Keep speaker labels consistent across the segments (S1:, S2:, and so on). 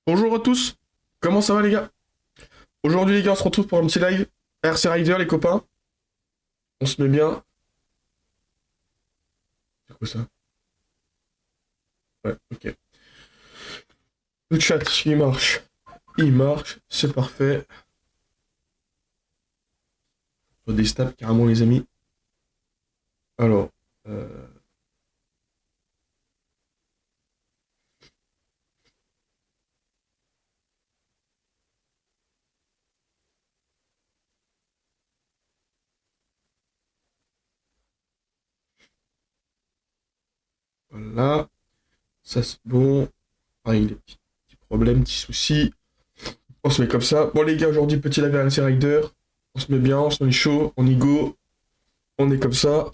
S1: Bonjour à tous, comment ça va les gars? Aujourd'hui les gars on se retrouve pour un petit live RC Rider les copains, on se met bien. C'est quoi ça? Ouais, ok. Le chat il marche, c'est parfait. Faut des snaps carrément les amis. Alors, euh, voilà, ça c'est bon. Ah, il y a des petits problèmes, petits soucis. On se met comme ça. Bon les gars aujourd'hui petit live RC Rider, on se met bien, on se met chaud, on y go, on est comme ça.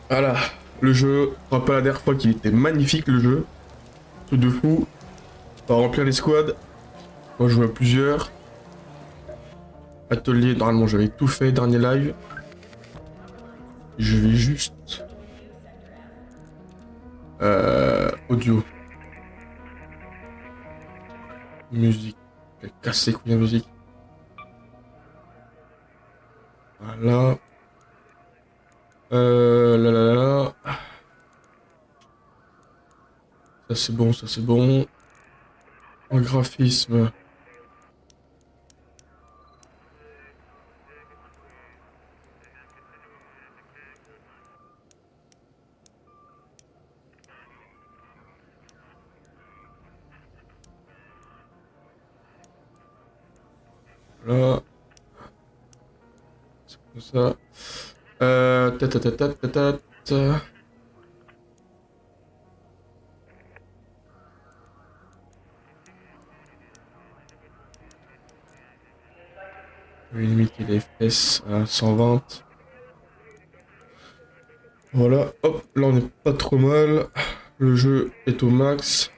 S1: Voilà, le jeu, on rappelle la dernière fois qu'il était magnifique le jeu, truc de fou. On va remplir les squads. Moi, je joue à plusieurs. Atelier, normalement, j'avais tout fait, dernier live. Je vais juste... audio. Musique. Casser combien de musique. Voilà. Là, là, là, là. Ça, c'est bon, ça, c'est bon. En graphisme. Là. C'est comme ça. Ta. Je vais limiter les FPS à 120. Voilà. Hop, là, on est pas trop mal. Le jeu est au max.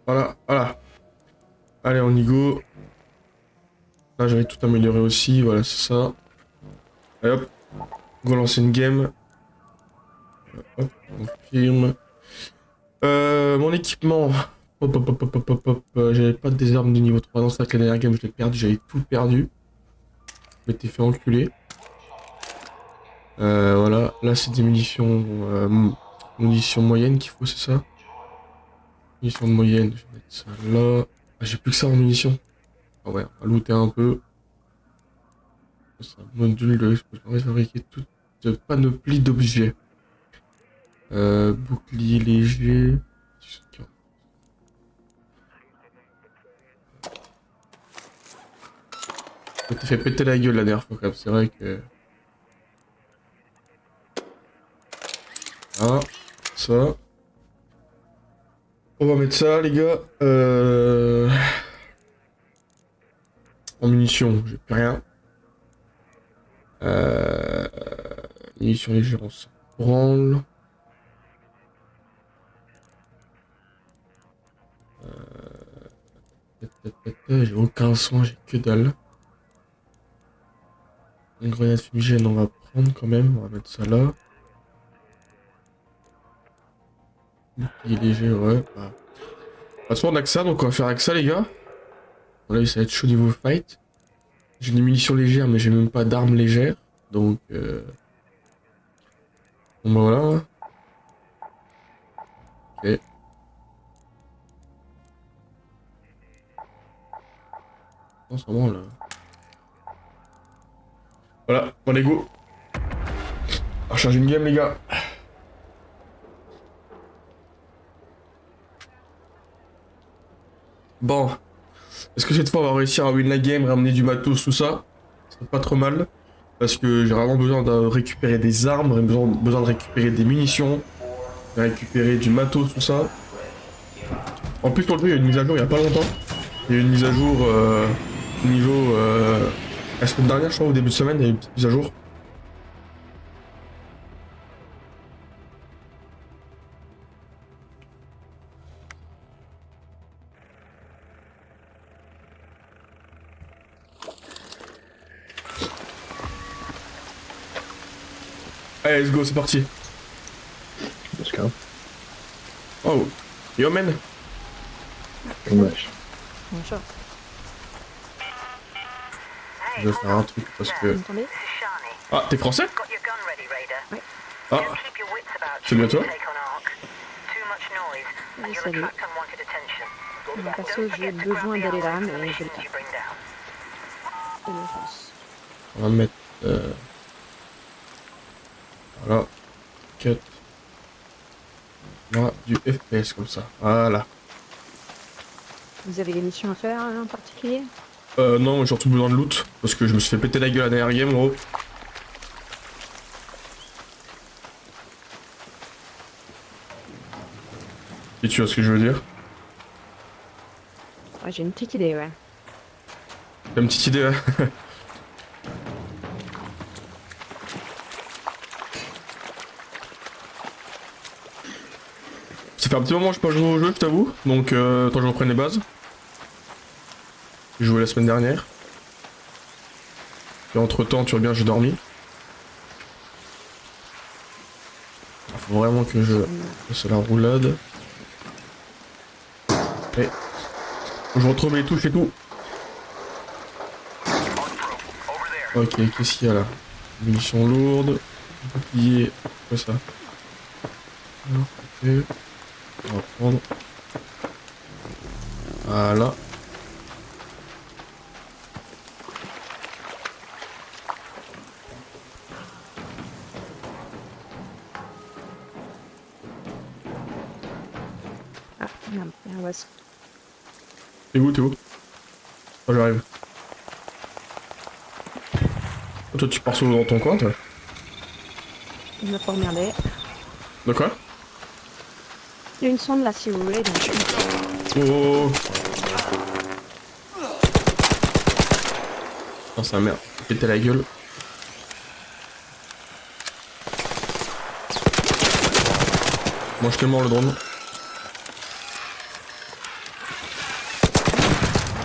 S1: Voilà. Voilà. Allez, on y go. Là, j'avais tout amélioré aussi, voilà, c'est ça. Allez hop, on va lancer une game. Hop, confirme. Mon équipement. J'avais pas de désarmes de niveau 3. Non, c'est vrai que la dernière game, je l'ai perdu, j'avais tout perdu. Je m'étais fait enculer. Voilà, là, c'est des munitions moyennes qu'il faut, c'est ça? Munitions moyennes, je vais mettre ça là. Ah, j'ai plus que ça en munitions. Ah ouais, on va looter un peu. C'est un module de l'explosion. On va fabriquer toute panoplie d'objets. Bouclier léger. Je t'ai fait péter la gueule la dernière fois quand même. C'est vrai que... Ah, ça. On va mettre ça, les gars. En munitions, j'ai plus rien. Euh... Munitions légères, on s'en branle. J'ai aucun soin, j'ai que dalle. Une grenade fumigène, on va prendre quand même. On va mettre ça là. Bouclier léger, ouais. Bah. De toute façon, on a que ça, donc on va faire avec ça, les gars. Bon, là, ça va être chaud niveau fight. J'ai des munitions légères, mais j'ai même pas d'armes légères. Donc, bon, bah voilà. Ok. On s'en branle, là. Voilà, bon, les go. On recharge une game, les gars. Bon, est-ce que cette fois, on va réussir à win la game, ramener du matos, tout ça? C'est pas trop mal. Parce que j'ai vraiment besoin de récupérer des armes, j'ai besoin de récupérer des munitions, de récupérer du matos, tout ça. En plus, pour le jeu, il y a une mise à jour il y a pas longtemps. Il y a eu une mise à jour niveau... la semaine dernière, je crois, au début de semaine, il y a eu une petite mise à jour. Allez, let's go, c'est parti.
S2: Let's go.
S1: Oh, yo man.
S2: English.
S3: Bonjour.
S1: Je vais faire un truc parce
S3: Vous
S1: que...
S3: m'entendez?
S1: Ah, t'es français?
S3: Oui.
S1: Ah, c'est bien toi?
S3: Oui, salut. Perso, j'ai besoin d'aller là, mais je l'ai pas. C'est une chance.
S1: On va mettre... Voilà. Cut. Là, du FPS comme ça. Voilà.
S3: Vous avez des missions à faire en particulier?
S1: Non, j'ai surtout besoin de loot. Parce que je me suis fait péter la gueule à la dernière game, gros. Et tu vois ce que je veux dire?
S3: Ouais, j'ai une petite idée, ouais.
S1: T'as une petite idée, ouais. Ça fait un petit moment que je n'ai pas joué au jeu, je t'avoue. Donc, attends, je reprenne les bases. J'ai joué la semaine dernière. Et entre temps, tu vois bien, j'ai dormi. Faut vraiment que je fasse la roulade. Et je retrouve les touches et tout. Ok, qu'est-ce qu'il y a là? Munitions lourdes. Bouclier. Quoi ça? Alors, ok. On va prendre. Voilà.
S3: Ah, merde, merde, ouais.
S1: T'es où? T'es où? Oh, j'arrive. Oh, toi, tu pars solo dans ton coin, toi?
S3: Il m'a pas emmerdé.
S1: De quoi?
S3: Il y a une sonde là, si vous voulez, donc je suis...
S1: Oh! Oh, c'est un merde. Péter la gueule. Mange tellement le drone.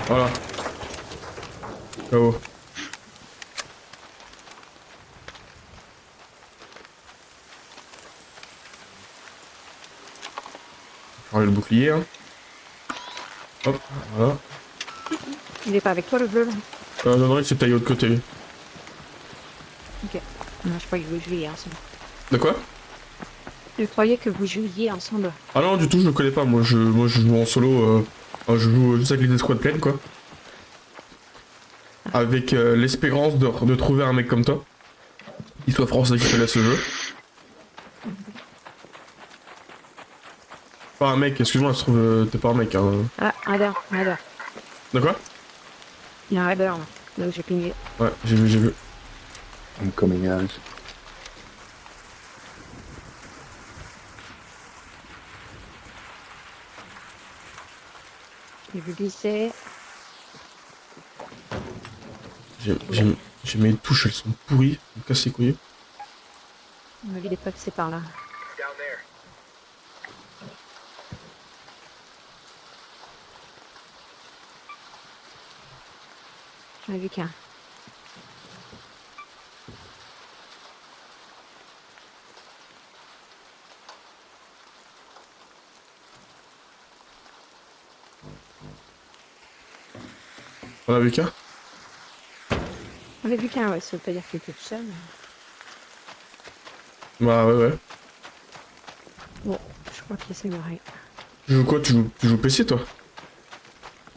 S1: Voilà. KO. Changer le bouclier. Hein. Hop, voilà.
S3: Il est pas avec toi, le bleu, là?
S1: Non, non, il s'est taillé de l'autre côté.
S3: Ok. Non, je croyais que vous jouiez ensemble.
S1: De quoi?
S3: Je croyais que vous jouiez ensemble.
S1: Ah non, du tout, je le connais pas. Moi, je joue en solo. Je joue juste avec les escouades pleines, quoi. Avec l'espérance de trouver un mec comme toi. Qui soit français qui connaisse ce jeu. Pas un mec, excuse-moi, je trouve. T'es pas un mec, hein.
S3: Ah, raider, raider.
S1: De quoi?
S3: Il y a un raider, là. Là où j'ai pingé.
S1: Ouais, j'ai vu, j'ai vu.
S2: I'm coming out.
S3: J'ai vu glisser.
S1: J'ai mes touches, elles sont pourries. Elles me cassent les couilles.
S3: On a vu des pas passer par là. J'en ai vu qu'un.
S1: On a vu qu'un?
S3: On a vu qu'un, ouais, ça veut pas dire qu'il était tout seul.
S1: Bah ouais, ouais.
S3: Bon, je crois qu'il s'est barré.
S1: Tu joues quoi? Tu joues PC, toi?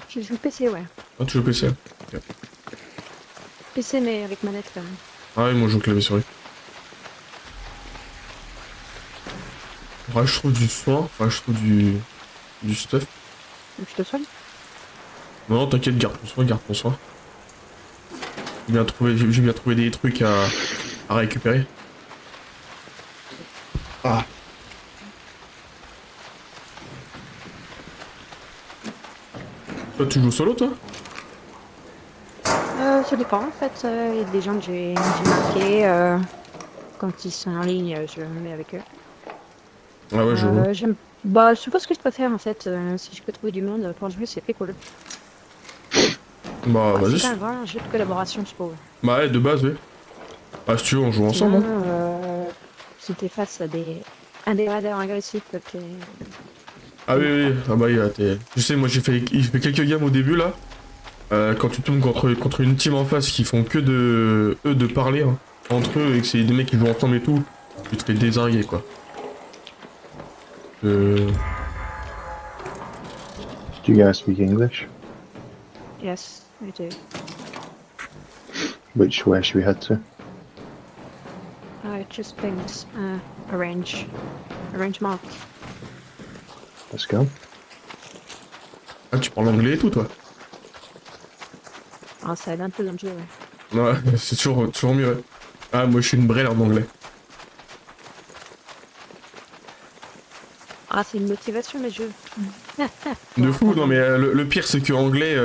S3: Je joue PC, ouais.
S1: Ah, tu joues PC? Ok.
S3: PC, mais avec manette quand même.
S1: Ah oui, moi je joue clavier souris. Ouais, je trouve du soin, ouais, je trouve du stuff.
S3: Donc je te soigne.
S1: Non, non, t'inquiète, garde ton soin, garde ton soin. J'ai bien trouvé des trucs à récupérer. Ah. Toi, tu joues solo, toi?
S3: Ça dépend en fait. Il y a des gens que j'ai marqués. Quand ils sont en ligne, je me mets avec eux.
S1: Ah ouais, je vois.
S3: J'aime... Bah, je sais pas ce que je préfère en fait. Si je peux trouver du monde pour jouer, c'est très cool.
S1: Bah,
S3: Bah,
S1: vas-y.
S3: c'est quand même un jeu de collaboration, je trouve.
S1: Bah, ouais, de base, oui. Ah, si tu veux, on joue ensemble,
S3: Sinon,
S1: hein.
S3: Si t'es face à des raiders agressifs, ok.
S1: Ah oui, oui, ah bah oui, je sais, moi j'ai fait quelques games au début là. Quand tu tombes contre une team en face qui font que de parler hein, entre eux et que c'est des mecs qui jouent ensemble et tout, tu te fais dézinguer quoi.
S2: Do you guys speak English?
S3: Yes, I do.
S2: Where should we head to?
S3: I just pinged a range mark.
S2: Let's go.
S1: Ah, tu parles anglais et tout toi?
S3: Ah, ça aide un peu dans le jeu, ouais.
S1: Ouais, c'est toujours mieux. Ouais. Ah, moi je suis une brêle en anglais.
S3: Ah, c'est une motivation, les jeux.
S1: De fou, non mais le pire c'est que l'anglais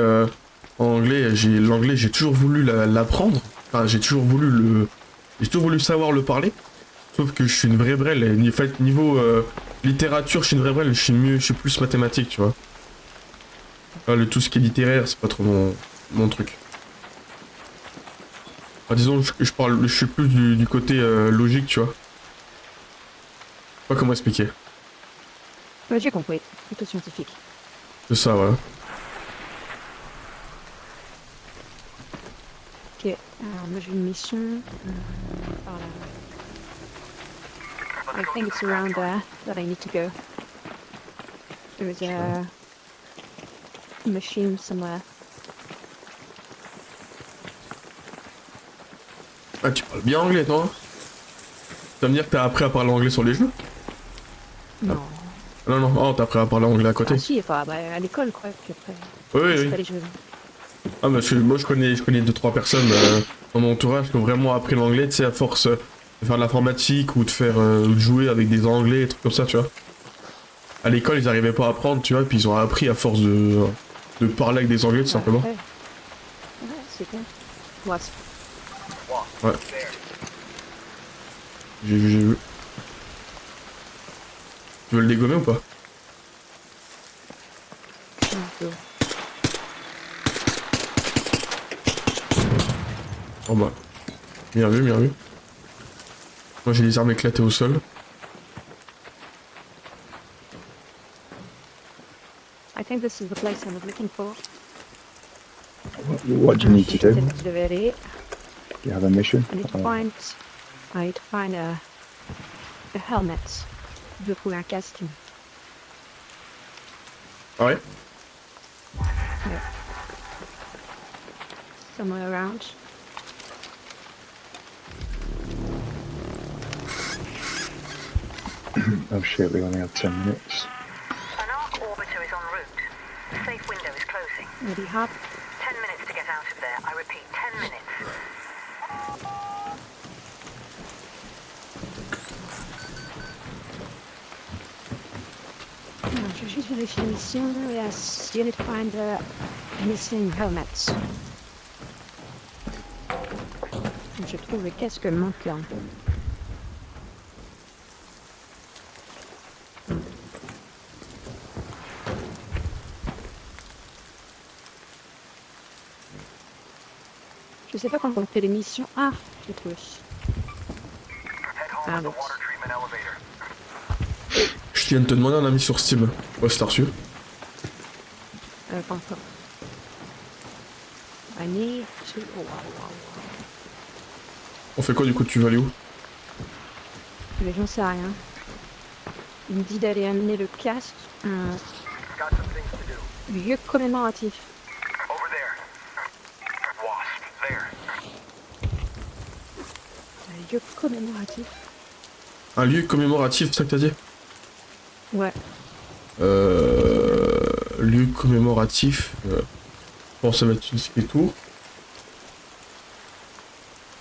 S1: j'ai toujours voulu l'apprendre. Enfin, j'ai toujours voulu savoir le parler. Sauf que je suis une vraie brêle. Et niveau littérature, je suis une vraie brêle. Je suis plus mathématique, tu vois. Tout ce qui est littéraire, c'est pas trop mon truc. Enfin, disons, je suis plus du côté logique, tu vois. Je sais pas comment expliquer.
S3: Ouais, j'ai compris. Plutôt scientifique.
S1: C'est ça, voilà.
S3: Ok, alors moi j'ai une mission. Par là. I think it's around there that I need to go. There is a machine somewhere.
S1: Ah, tu parles bien anglais, toi? Ça veut dire que t'as appris à parler anglais sur les jeux?
S3: Non.
S1: Non, non, oh, t'as appris à parler anglais à côté.
S3: Ah si, enfin, bah, à l'école quoi, puis après.
S1: Oui,
S3: c'est
S1: oui.
S3: pas les jeux.
S1: Ah, bah, moi je connais 2-3 personnes dans mon entourage qui ont vraiment appris l'anglais, tu sais, à force de faire de l'informatique ou de jouer avec des anglais, et trucs comme ça, tu vois. À l'école, ils arrivaient pas à apprendre, tu vois, puis ils ont appris à force de parler avec des anglais, tout simplement.
S3: Ouais, ouais c'est bien. Ouais,
S1: Ouais. J'ai vu. Tu veux le dégommer ou pas?
S3: c'est un peu.
S1: Oh bah. Bien vu, bien vu. Moi j'ai les armes éclatées au sol.
S3: I think this is the place I was looking for.
S2: What do you need to do?
S3: Peut-être que je devais aller.
S2: You have a mission?
S3: I need to find a helmet. Je dois trouver un casque.
S1: Ah ouais?
S3: Somewhere around.
S2: Oh shit, we only have 10 minutes.
S4: An arc orbiter is en route. The safe window is closing.
S3: Maybe hop.
S4: 10 minutes to get out of there. I repeat, 10 minutes.
S3: Je vais juste vérifier la mission. Yes, you need to find the missing helmets. Je trouve le casque manquant. Je sais pas quand on fait les missions. Ah, j'ai trouvé. Ah, bon.
S1: Je viens de te demander un ami sur Steam. Ouais, c'est t'as reçu.
S3: Pas encore. I need to... Oh, wow.
S1: On fait quoi du coup? Tu vas aller où?
S3: Mais j'en sais rien. Il me dit d'aller amener le casque. Un lieu commémoratif.
S4: Over there. Wasp, there.
S3: Un lieu commémoratif.
S1: Un lieu commémoratif, c'est ça que t'as dit?
S3: Ouais.
S1: Lieu commémoratif. Bon, ça va être une tour.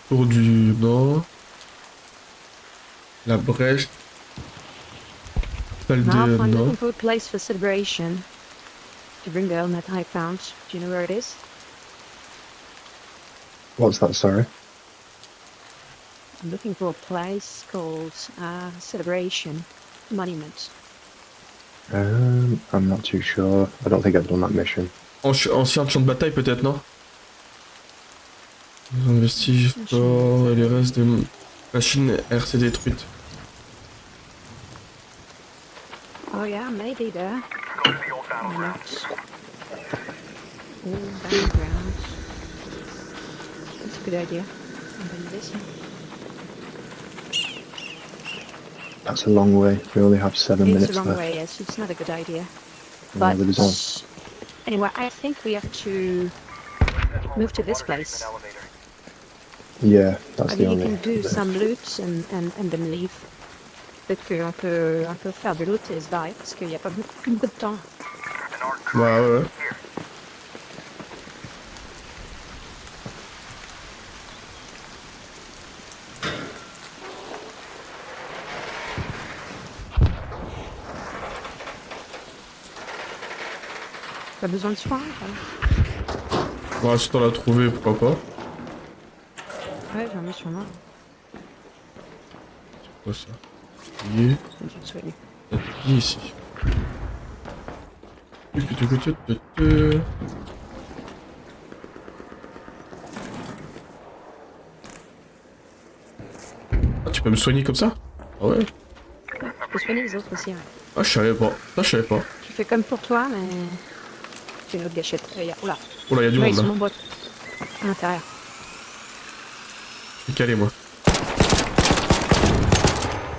S1: Tour du Nord. La Brèche. Salle
S3: Now
S1: de
S3: I'm
S1: Nord.
S3: looking for a place for celebration. To bring the helmet I found. Do you know where it is?
S2: What's that, sorry?
S3: I'm looking for a place called Celebration Monument.
S2: I'm not too sure. I don't think I've done that mission.
S1: Ancien champ de bataille peut-être, non? Un vestige fort et les restes des machines RC détruites.
S3: yeah, maybe there. Or not. Oh, down ground. That's a good idea. I'm gonna listen.
S2: That's a long way. We only have 7
S3: It's
S2: minutes
S3: a long
S2: left.
S3: way, yes, it's not a good idea.
S2: Yeah,
S3: But
S2: but it's
S3: anyway, I think we have to move to this place.
S2: Yeah, that's the
S3: Maybe you
S2: only.
S3: can do some loot and then leave. Peut-être qu'on peut un peu faire de loot et se barrer parce qu'il n'y a pas beaucoup de temps.
S1: Bah ouais.
S3: Pas besoin de soins, quoi.
S1: Ouais, si t'en as trouvé, pourquoi pas.
S3: Ouais, j'en ai sur moi.
S1: C'est quoi ça? Lié.
S3: C'est une soigner.
S1: Lié ici. Ah, tu peux me soigner comme ça? Ah ouais?
S3: Ouais, tu peux soigner les autres aussi, ouais.
S1: Ah, je savais pas. Ça, je savais pas.
S3: Tu fais comme pour toi, mais... C'est une autre gâchette. Oula.
S1: Oh là, y'a du
S3: Ouais, ils
S1: monde
S3: sont
S1: là.
S3: nombreux. À l'intérieur.
S1: Je suis calé, moi.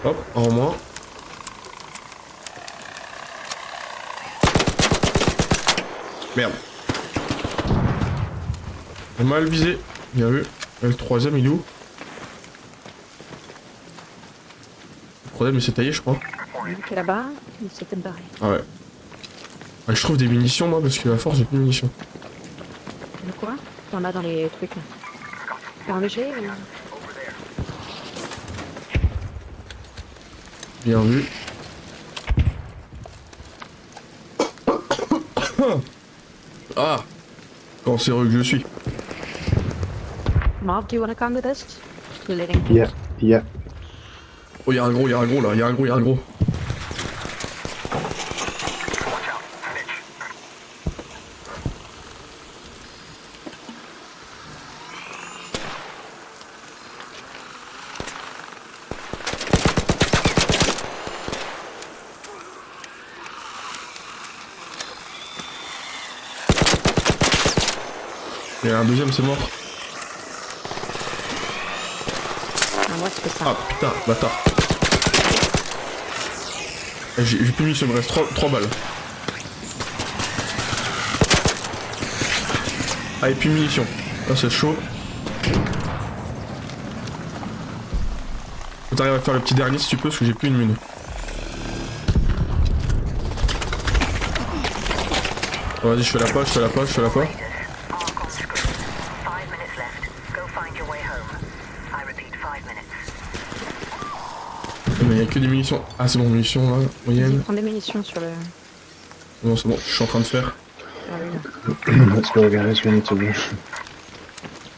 S1: Hop, en moins. Merde. J'ai mal visé. Bien vu. Et le troisième, il est où? Le troisième, il s'est taillé, je crois.
S3: Donc là-bas, il s'était barré.
S1: Ah ouais. Ah, je trouve des munitions, moi, parce que à force, j'ai plus de munitions.
S3: De quoi? T'en as dans les trucs là. Par le jet ou...
S1: Bien vu. Ah, cancéreux que je suis.
S3: Mark, do you wanna come with us? Letting.
S2: Yeah, yeah.
S1: Oh, y'a un gros là, y'a un gros. Il y a un deuxième, c'est mort.
S3: Ah, moi, tu fais ça.
S1: Ah putain, bâtard. J'ai plus mis, il me reste 3 balles. Ah, et puis munitions. Ah, c'est chaud. Faut t'arriver à faire le petit dernier si tu peux, parce que j'ai plus une mine. Bon, vas-y, je fais la pas. Mais il y a que des munitions. Ah, c'est bon, munitions là,
S3: Vas-y,
S1: moyenne.
S3: prends des munitions sur le...
S1: Non, c'est bon, je suis en train de faire.
S3: Ah oui, là.
S2: Let's go, guys. We need to move.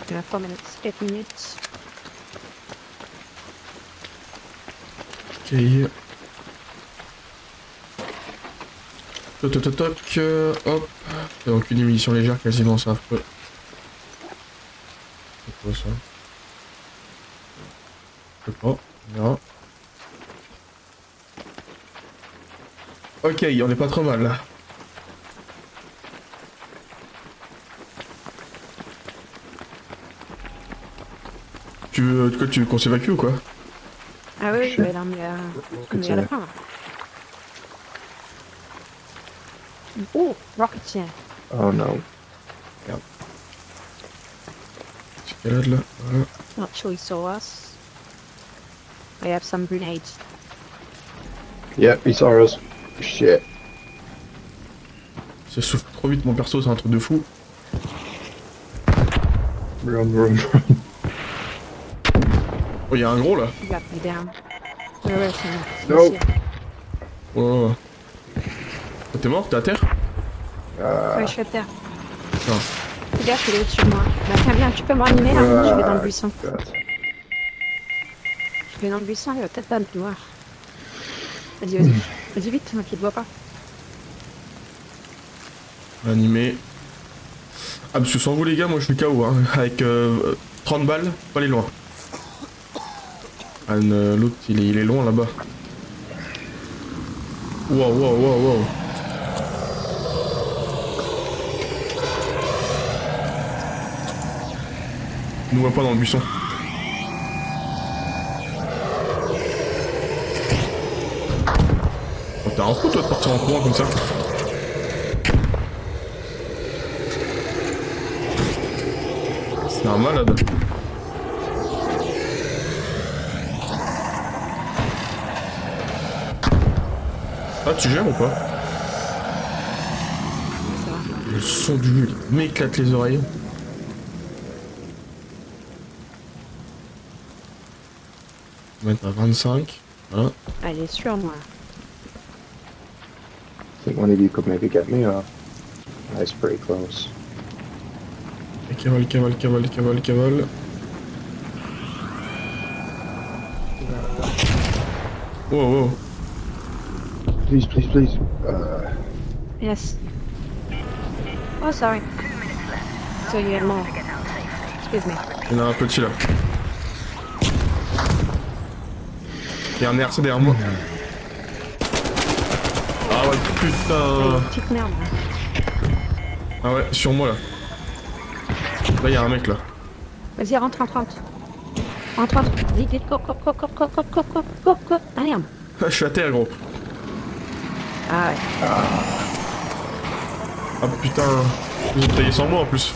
S3: Il y a 4 minutes, 8 minutes.
S1: Ok. Toc. Hop. Donc une munitions légères quasiment, c'est affreux. C'est quoi ça? Je sais pas, on verra. Ok, on est pas trop mal là. Tu veux qu'on s'évacue ou quoi?
S3: Ah oui, je
S2: Sure.
S3: vais aller à
S2: Continue.
S3: la fin. Là. Oh, Rocketeer.
S2: Oh no.
S1: Escalade là, voilà.
S3: Not sure he saw us. I have some grenades.
S2: Yep, he saw us. Shit.
S1: Ça souffle trop vite mon perso, c'est un truc de fou.
S2: Run.
S1: Oh, y'a un gros là.
S3: You got me down. Ouais, c'est
S2: No.
S3: ici.
S1: Oh. Oh, t'es mort? T'es à terre?
S3: Ouais, je suis à terre.
S1: Non.
S3: Fais gaffe, il est au-dessus de moi. Bah tiens, viens, tu peux me ranimer là? Je vais dans le buisson.
S2: God.
S3: Je vais dans le buisson, il va peut-être pas me voir. Vas-y. Vas-y vite, qu'il te voit pas.
S1: Animé. Ah, parce que sans vous les gars, moi je suis KO hein. Avec 30 balles, faut pas aller loin. Ah, l'autre il est loin là-bas. Wow, wow, wow, wow. Il nous voit pas dans le buisson. Oh, t'as un fou toi de partir en courant comme ça. C'est un malade. Ah, tu gères ou pas?
S3: Ça va.
S1: Le son du jeu il m'éclate les oreilles. On va mettre à 25. Voilà.
S3: Elle est sûre, moi.
S2: I think one of you could maybe get me up. That's pretty close.
S1: Et cavale, cavale, cavale, cavale, cavale. Wow, wow.
S2: Please, please, please.
S3: Yes. Oh, sorry. So you get more. Excuse me.
S1: Il y en a un petit là. Il y a un RC derrière moi. Ah ouais, putain.
S3: Petite merde.
S1: Ah ouais, sur moi là. Là, il y a un mec là.
S3: Vas-y, rentre, rentre, rentre. Rentre, rentre. Vite, vite, go, go, go, go, go, go, go, go, go, go. Ah, merde.
S1: Je suis à terre, gros.
S3: Ah ouais.
S1: Ah putain. Ils ont taillé sans moi en plus.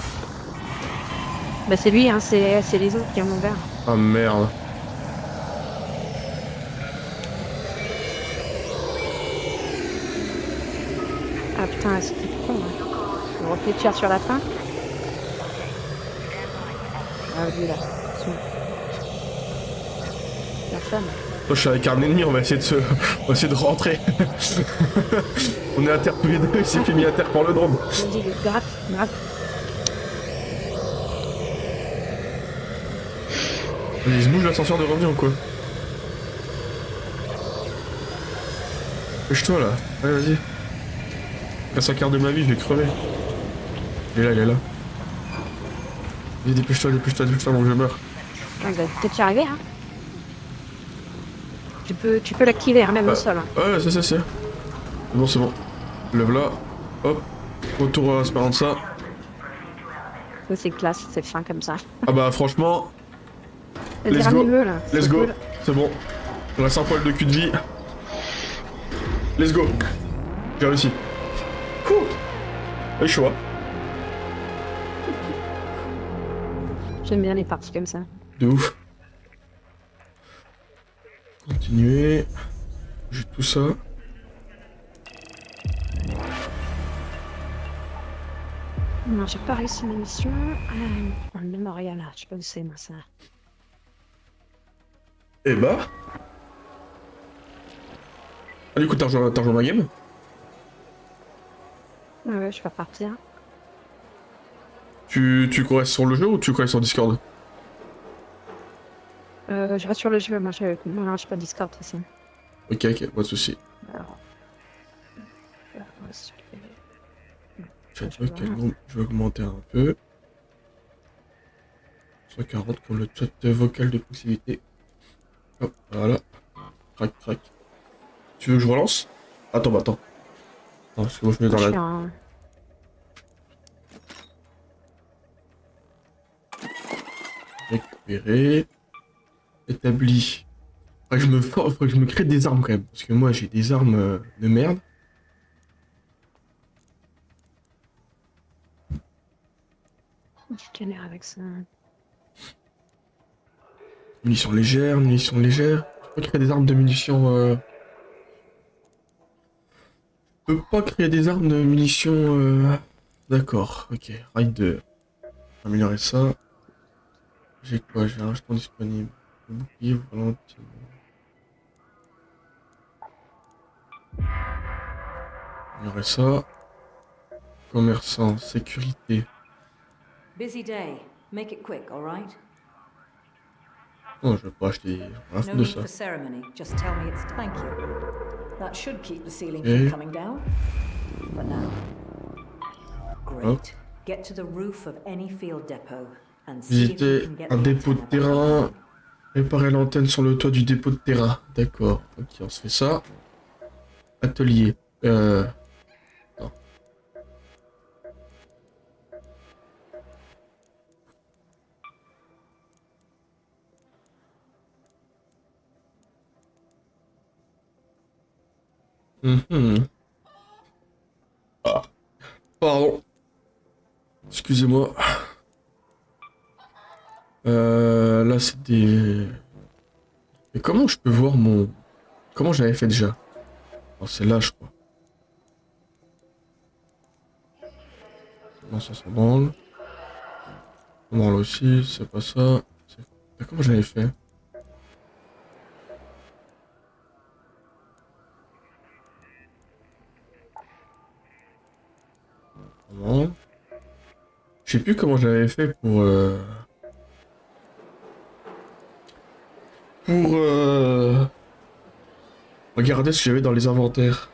S3: Bah c'est lui, hein, c'est les autres qui en ont ouvert.
S1: Ah merde.
S3: Ah putain, c'était con, là. Le reflet de chair sur la fin. Ah, lui, là. Personne.
S1: Toi, je suis avec un ennemi, on va essayer de rentrer. On est à terre tous les deux, il s'est fait mis à terre par le drone.
S3: Vas-y, gratte, gratte.
S1: Il se bouge l'ascenseur de revient ou quoi? Pêche-toi là, ouais vas-y. Casse la carte de ma vie, je vais crever. Il est là, il est là. Vas-y, dépêche-toi, dépêche-toi, dépêche-toi avant que je meure.
S3: Ah, il va peut-être y arriver, hein. Tu peux l'activer, hein, même au sol. Hein.
S1: Ouais, c'est bon, c'est bon. Lève là, hop. Retour à Esperanza.
S3: Ça, c'est classe, c'est fin comme ça.
S1: Ah bah franchement,
S3: Le
S1: let's
S3: dernier
S1: go,
S3: vœu, là.
S1: let's
S3: c'est
S1: go.
S3: cool.
S1: C'est bon. Il reste un poil de cul de vie. Let's go. J'ai réussi. Et choix.
S3: J'aime bien les parties comme ça.
S1: De ouf. Continuer. J'ai tout ça.
S3: Non, j'ai pas réussi ma mission. Le mémorial, là. Je sais pas où c'est, moi, ça.
S1: Eh bah. Ah, du coup, t'as rejoint ma game?
S3: Ah ouais, je vais partir.
S1: Tu restes sur le jeu ou tu restes sur Discord?
S3: Je reste sur le jeu, moi, je pas Discord, ici.
S1: Ok, ok, pas de soucis.
S3: Alors...
S1: Chat vocal, je vais augmenter un peu. 140 pour le chat vocal de proximité. Hop, voilà. Crac, crac. Tu veux que je relance? Attends, bah attends. Non, parce que moi je mets dans la... Récupérer. Établi. Faudrait que je me crée des armes quand même. Parce que moi j'ai des armes de merde.
S3: Je galère avec ça.
S1: Munitions légères, munitions légères. Je peux pas créer des armes de munitions... Je peux pas créer des armes de munitions... D'accord, ok. Raid 2. Améliorer ça. J'ai quoi? J'ai un jeton disponible. Le bouclier, volontiers. Améliorer ça. Commerçant, sécurité.
S5: Busy day. Make it quick, all right?
S1: Non, je vais pas acheter rien à
S5: No
S1: foutre de
S5: need
S1: ça.
S5: for ceremony. Just tell me it's thank you. That should keep the ceiling
S1: Okay.
S5: from coming down. But now. Great.
S1: Oh.
S5: Get to the roof of any field depot and see if you
S1: Visiter
S5: can get
S1: un
S5: the
S1: dépôt de
S5: antenna
S1: terrain.
S5: working.
S1: Réparer l'antenne sur le toit du dépôt de terrain. D'accord. Ok, on se fait ça. Atelier. Non. Mhm. Ah, pardon. Excusez-moi. Là, c'est des... Mais comment je peux voir mon... Comment j'avais fait déjà? Oh, c'est là, je crois. Non, ça branle. Ça branle aussi, c'est pas ça. Mais comment j'avais fait? Non. Je sais plus comment j'avais fait pour... Pour... Regarder ce que j'avais dans les inventaires.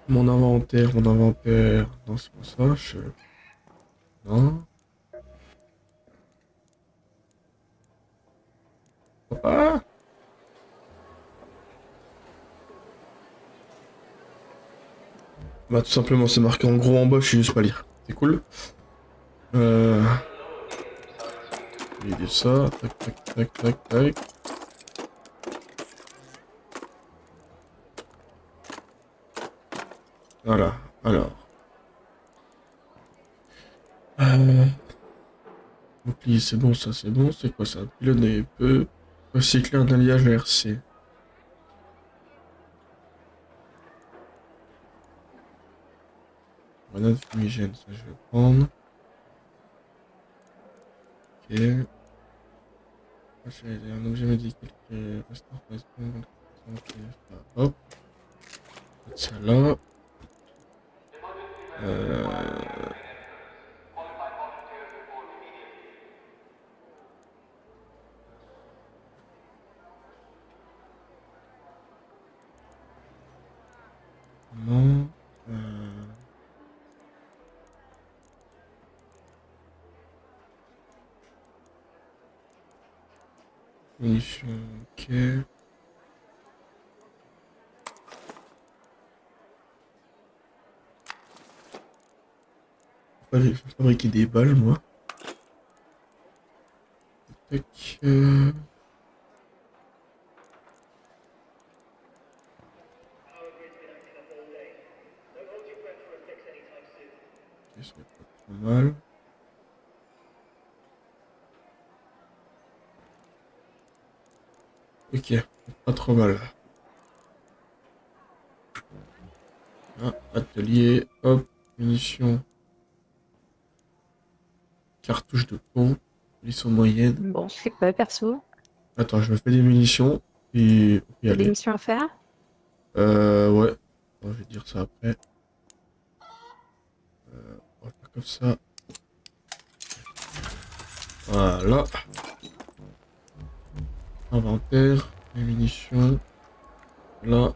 S1: Mon inventaire, mon inventaire. Non, c'est pas ça. Non. Ah! Bah tout simplement, c'est marqué en gros en bas, je suis juste pas lire. C'est cool. Il dit ça. Tac, tac, tac, tac, tac. Voilà. Alors. Bouclier, c'est bon, ça, c'est bon. C'est quoi ça? Pylône et peu. Recycler un alliage RC. Grenade fumigène, ça je vais prendre. Ok. J'ai un objet médical qui restaure pas. Hop. Mettre ça là. Non. Munitions, ok. Je vais fabriquer des balles, moi. Tac. Ok, ça va pas trop mal. Ok, pas trop mal. Ah, atelier, hop, munitions. Cartouches de pompe, munitions moyennes.
S3: Bon, je sais pas, perso.
S1: Attends, je me fais des munitions et
S3: Il y a des
S1: aller.
S3: missions à faire.
S1: Ouais. Bon, je vais dire ça après. On va faire comme ça. Voilà. Inventaire, les munitions. Là.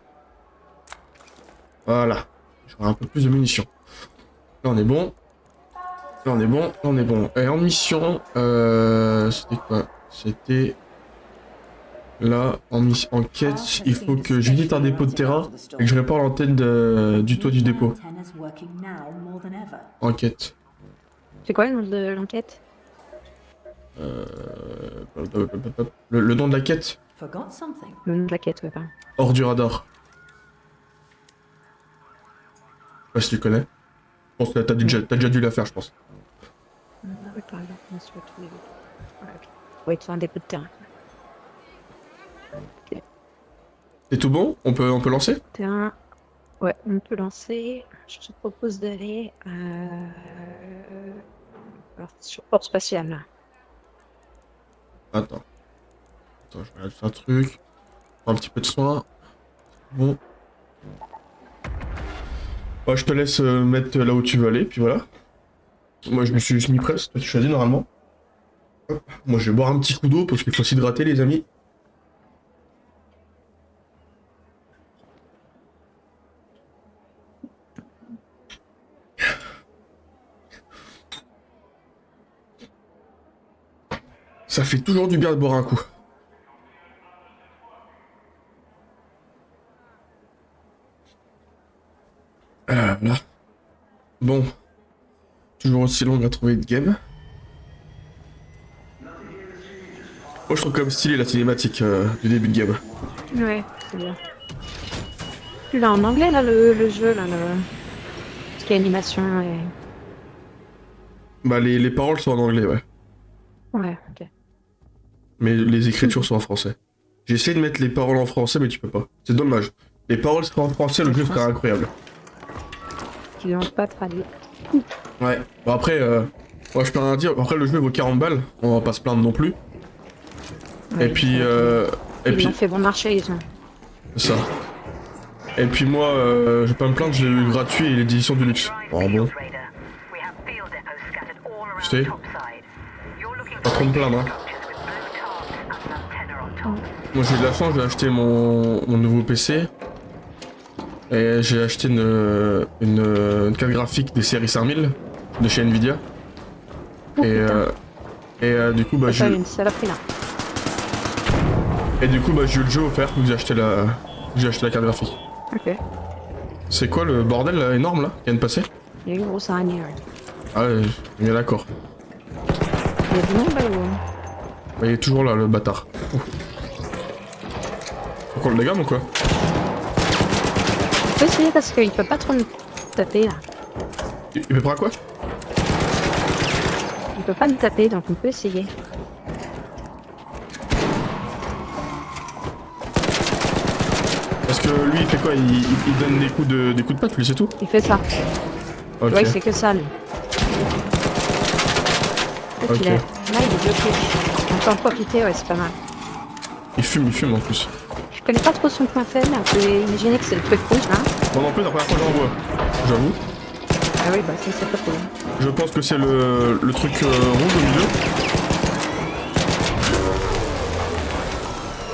S1: Voilà. J'aurai un peu plus de munitions. Là, on est bon. Là, on est bon. Là, on est bon. Et en mission, c'était quoi? C'était... Là, en quête, il faut que je visite un dépôt de terrain et que je répare l'antenne du toit du dépôt. En quête.
S3: C'est quoi le nom de l'enquête?
S1: Le nom de la quête?
S5: Forgot something.
S3: Le nom de la quête, ouais, pardon.
S1: Hors du radar. Je sais pas si tu connais. Je pense que t'as déjà dû la faire, je pense.
S3: Oui, par exemple, on se retrouve. Ouais, ok. Ouais, tu fais un dépôt de terrain.
S1: C'est tout bon? On peut lancer?
S3: Terrain. Ouais, on peut lancer. Je te propose d'aller alors, sur port spatial, là.
S1: Attends. Attends, je regarde juste un truc. Prends un petit peu de soin. Bon. Ouais, je te laisse mettre là où tu veux aller, puis voilà. Moi, je me suis juste mis prêt, toi tu choisis normalement. Hop. Moi, je vais boire un petit coup d'eau parce qu'il faut s'hydrater, les amis. Ça fait toujours du bien de boire un coup. Bon. Toujours aussi long à trouver une game. Moi je trouve quand même stylé la cinématique du début de game.
S3: Ouais, c'est bien. Tu l'as en anglais là le jeu là, ce qui est animation et.
S1: Bah les paroles sont en anglais, ouais.
S3: Ouais, ok.
S1: Mais les écritures sont en français. J'ai essayé de mettre les paroles en français, mais tu peux pas. C'est dommage. Les paroles seraient en français, le jeu serait incroyable.
S3: Ils l'ont pas traduit.
S1: Ouais. Bon après, moi je peux rien dire. Après le jeu vaut 40 balles, on va pas se plaindre non plus.
S3: Ouais,
S1: Et puis,
S3: ils ont fait bon marché, ils ont.
S1: ça. Et puis moi, je vais pas me plaindre, j'ai eu gratuit et l'édition du luxe. Oh bon. Tu sais, pas trop me plaindre, hein. Moi j'ai eu de la chance, j'ai acheté mon nouveau PC. Et j'ai acheté une carte graphique des séries 5000 de chez Nvidia.
S3: Oh,
S1: Du coup, bah
S3: c'est
S1: j'ai
S3: pas une saloperie là.
S1: et du coup bah j'ai eu le jeu offert vu que j'ai acheté la carte graphique.
S3: Ok.
S1: C'est quoi le bordel là, énorme là qui vient de passer?
S3: Il y a une grosse araignée, ouais.
S1: Ah ouais, on est bien d'accord.
S3: Il y a du monde là ou.
S1: Bah, il est toujours là le bâtard. Encore le dégâme ou quoi?
S3: On peut essayer parce qu'il peut pas trop nous taper là.
S1: Il peut pas quoi?
S3: Il peut pas nous taper donc on peut essayer.
S1: Parce que lui il fait quoi? Il donne des coups de patte lui c'est tout?
S3: Il fait ça.
S1: Ok.
S3: Ouais, il fait que ça lui.
S1: Ok.
S3: Là, il est bloqué. On peut en profiter, ouais, c'est pas mal.
S1: Il fume en plus.
S3: Je connais pas trop son point faible, mais on peut imaginer que c'est le truc rouge là.
S1: Moi non plus, la première fois que j'en vois. J'avoue.
S3: Ah oui, bah ça c'est pas trop bien.
S1: Je pense que c'est le truc rouge au milieu.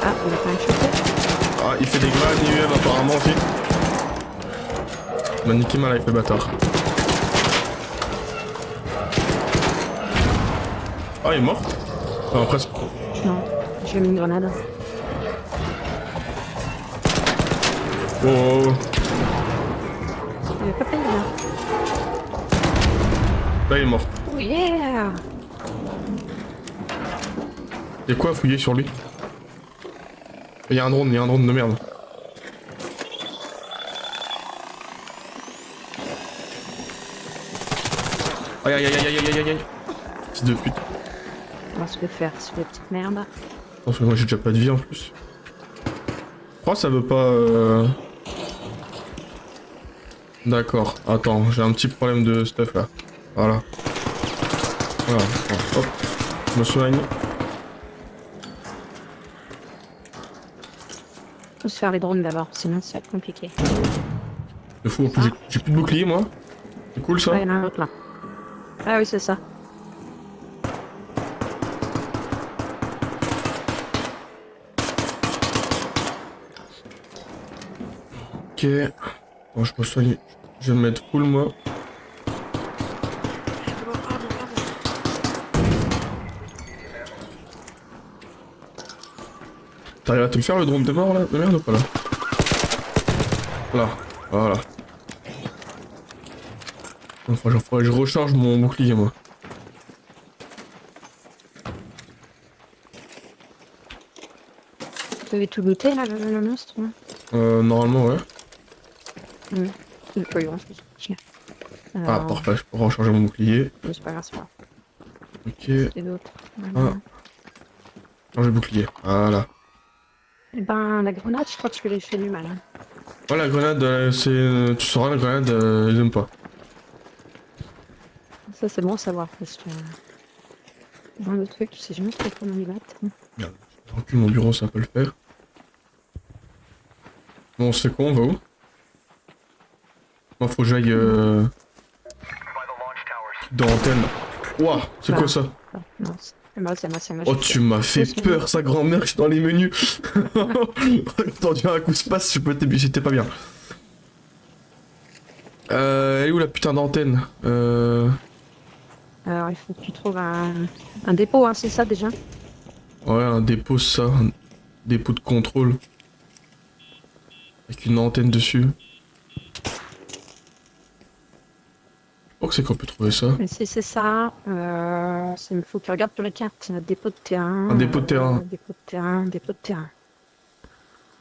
S3: Ah, on a pas un chauffeur.
S1: Ah, il fait des grenades IUM apparemment aussi. Il m'a niqué mal avec le bâtard. Ah, il est mort? Enfin, presque.
S3: Non, j'ai mis une grenade.
S1: Oh, oh, oh.
S3: Il est pas payé là.
S1: Là, il est mort.
S3: Oh yeah!
S1: Il y a quoi à fouiller sur lui? Il y a un drone de merde. Aïe aïe aïe aïe aïe aïe aïe aïe. Fils de pute.
S3: On va se le faire, c'est des petites merdes.
S1: Parce que moi j'ai déjà pas de vie en plus. Je crois que ça veut pas... D'accord, attends, j'ai un petit problème de stuff là. Voilà. Voilà, hop, je me soigne.
S3: Faut se faire les drones d'abord, sinon ça va être compliqué.
S1: Le fou, en plus j'ai plus de bouclier moi. C'est cool ça.
S3: Ah, il y en a un autre là. Ah oui, c'est ça.
S1: Ok. Bon, je me soigne. Je vais me mettre full moi. T'arrives à te le faire le drone de mort là? De merde ou pas là? Là, voilà. Enfin, faudrait que je recharge mon bouclier moi.
S3: Vous avez tout looté là, le monstre là?
S1: Normalement ouais.
S3: Il faut y grand-chose.
S1: Ah parfait, je peux recharger mon bouclier.
S3: C'est pas grave, c'est pas grave.
S1: Ok.
S3: C'est d'autres.
S1: Ah. Changer le bouclier. Voilà.
S3: Et ben, la grenade, je crois que je lui ai fait du mal. Hein.
S1: Ouais, la grenade, c'est... Tu sauras, la grenade, ils aiment pas.
S3: Ça, c'est bon à savoir parce que. Dans le truc, tu sais jamais trop comment ils battent.
S1: Merde, je recule mon bureau, ça peut le faire. Bon, on se fait quoi, on va où? Moi, faut que j'aille... dans l'antenne. Ouah, c'est quoi ça?
S3: Ah, non, c'est moi, c'est moi.
S1: Oh, tu m'as fait peur, sa grand-mère, je suis dans les menus. J'ai entendu un coup se passe, j'étais pas bien. Elle est où la putain d'antenne?
S3: Alors, il faut que tu trouves un dépôt, hein, c'est ça déjà?
S1: Ouais, un dépôt, ça. Un dépôt de contrôle. Avec une antenne dessus. crois que c'est qu'on peut trouver ça.
S3: Mais si c'est ça, il faut que tu regardes sur la carte. Dépôt de terrain.
S1: Un dépôt de terrain.
S3: Dépôt de terrain, dépôt de terrain.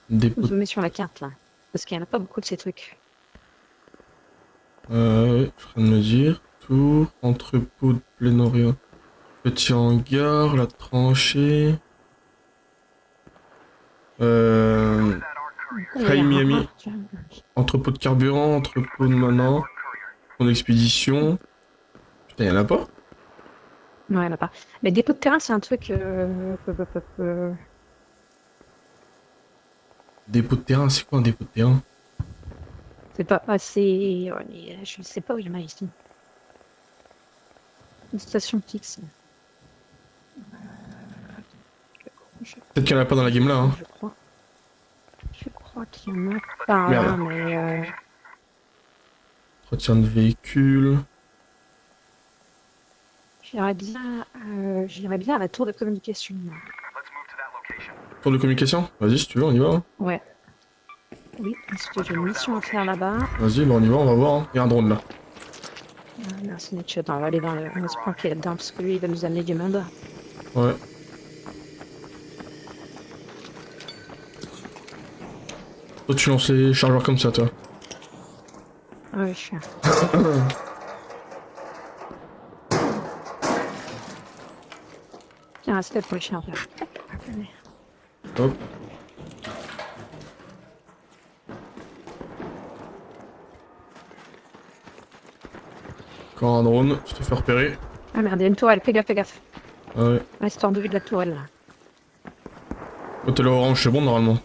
S1: Dépôt.
S3: Vous zoomez sur la carte là. Parce qu'il n'y en a pas beaucoup de ces trucs.
S1: Ouais, je suis en train de me dire. Tour, entrepôt de plein orient. Petit hangar, la tranchée. Hi Miami. Entrepôt de carburant, entrepôt de manant. Ton expédition. Putain, y'en a pas?
S3: Non, il n'y en a pas. Mais dépôt de terrain, c'est un truc.
S1: Dépôt de terrain, c'est quoi un dépôt de terrain?
S3: C'est pas assez. Je ne sais pas où il y en a ici. Une station fixe.
S1: Peut-être qu'il y en a pas dans la game là, hein.
S3: Je crois. Je crois qu'il y en a pas,
S1: Merde.
S3: mais.
S1: Entretien de véhicule.
S3: J'irais bien à la tour de communication.
S1: Tour de communication? Vas-y, si tu veux, on y va. Hein.
S3: Ouais. Oui, parce que j'ai une mission à faire là-bas.
S1: Vas-y, bah on y va, on va voir. Hein. Il y a un drone là.
S3: Ah, merci Nietzsche. Attends, on va aller dans le. On va se planquer là-dedans parce que lui, il va nous amener du monde.
S1: Ouais. Toi, tu lances les chargeurs comme ça, toi.
S3: Ah ouais, je suis. Tiens, respect pour les chargeurs.
S1: Hop. Encore un drone, je te fais repérer.
S3: Ah merde, il y a une tourelle. Fais gaffe, fais gaffe.
S1: Ah ouais.
S3: Reste en vue de la tourelle là.
S1: Quand t'es là orange, c'est bon normalement.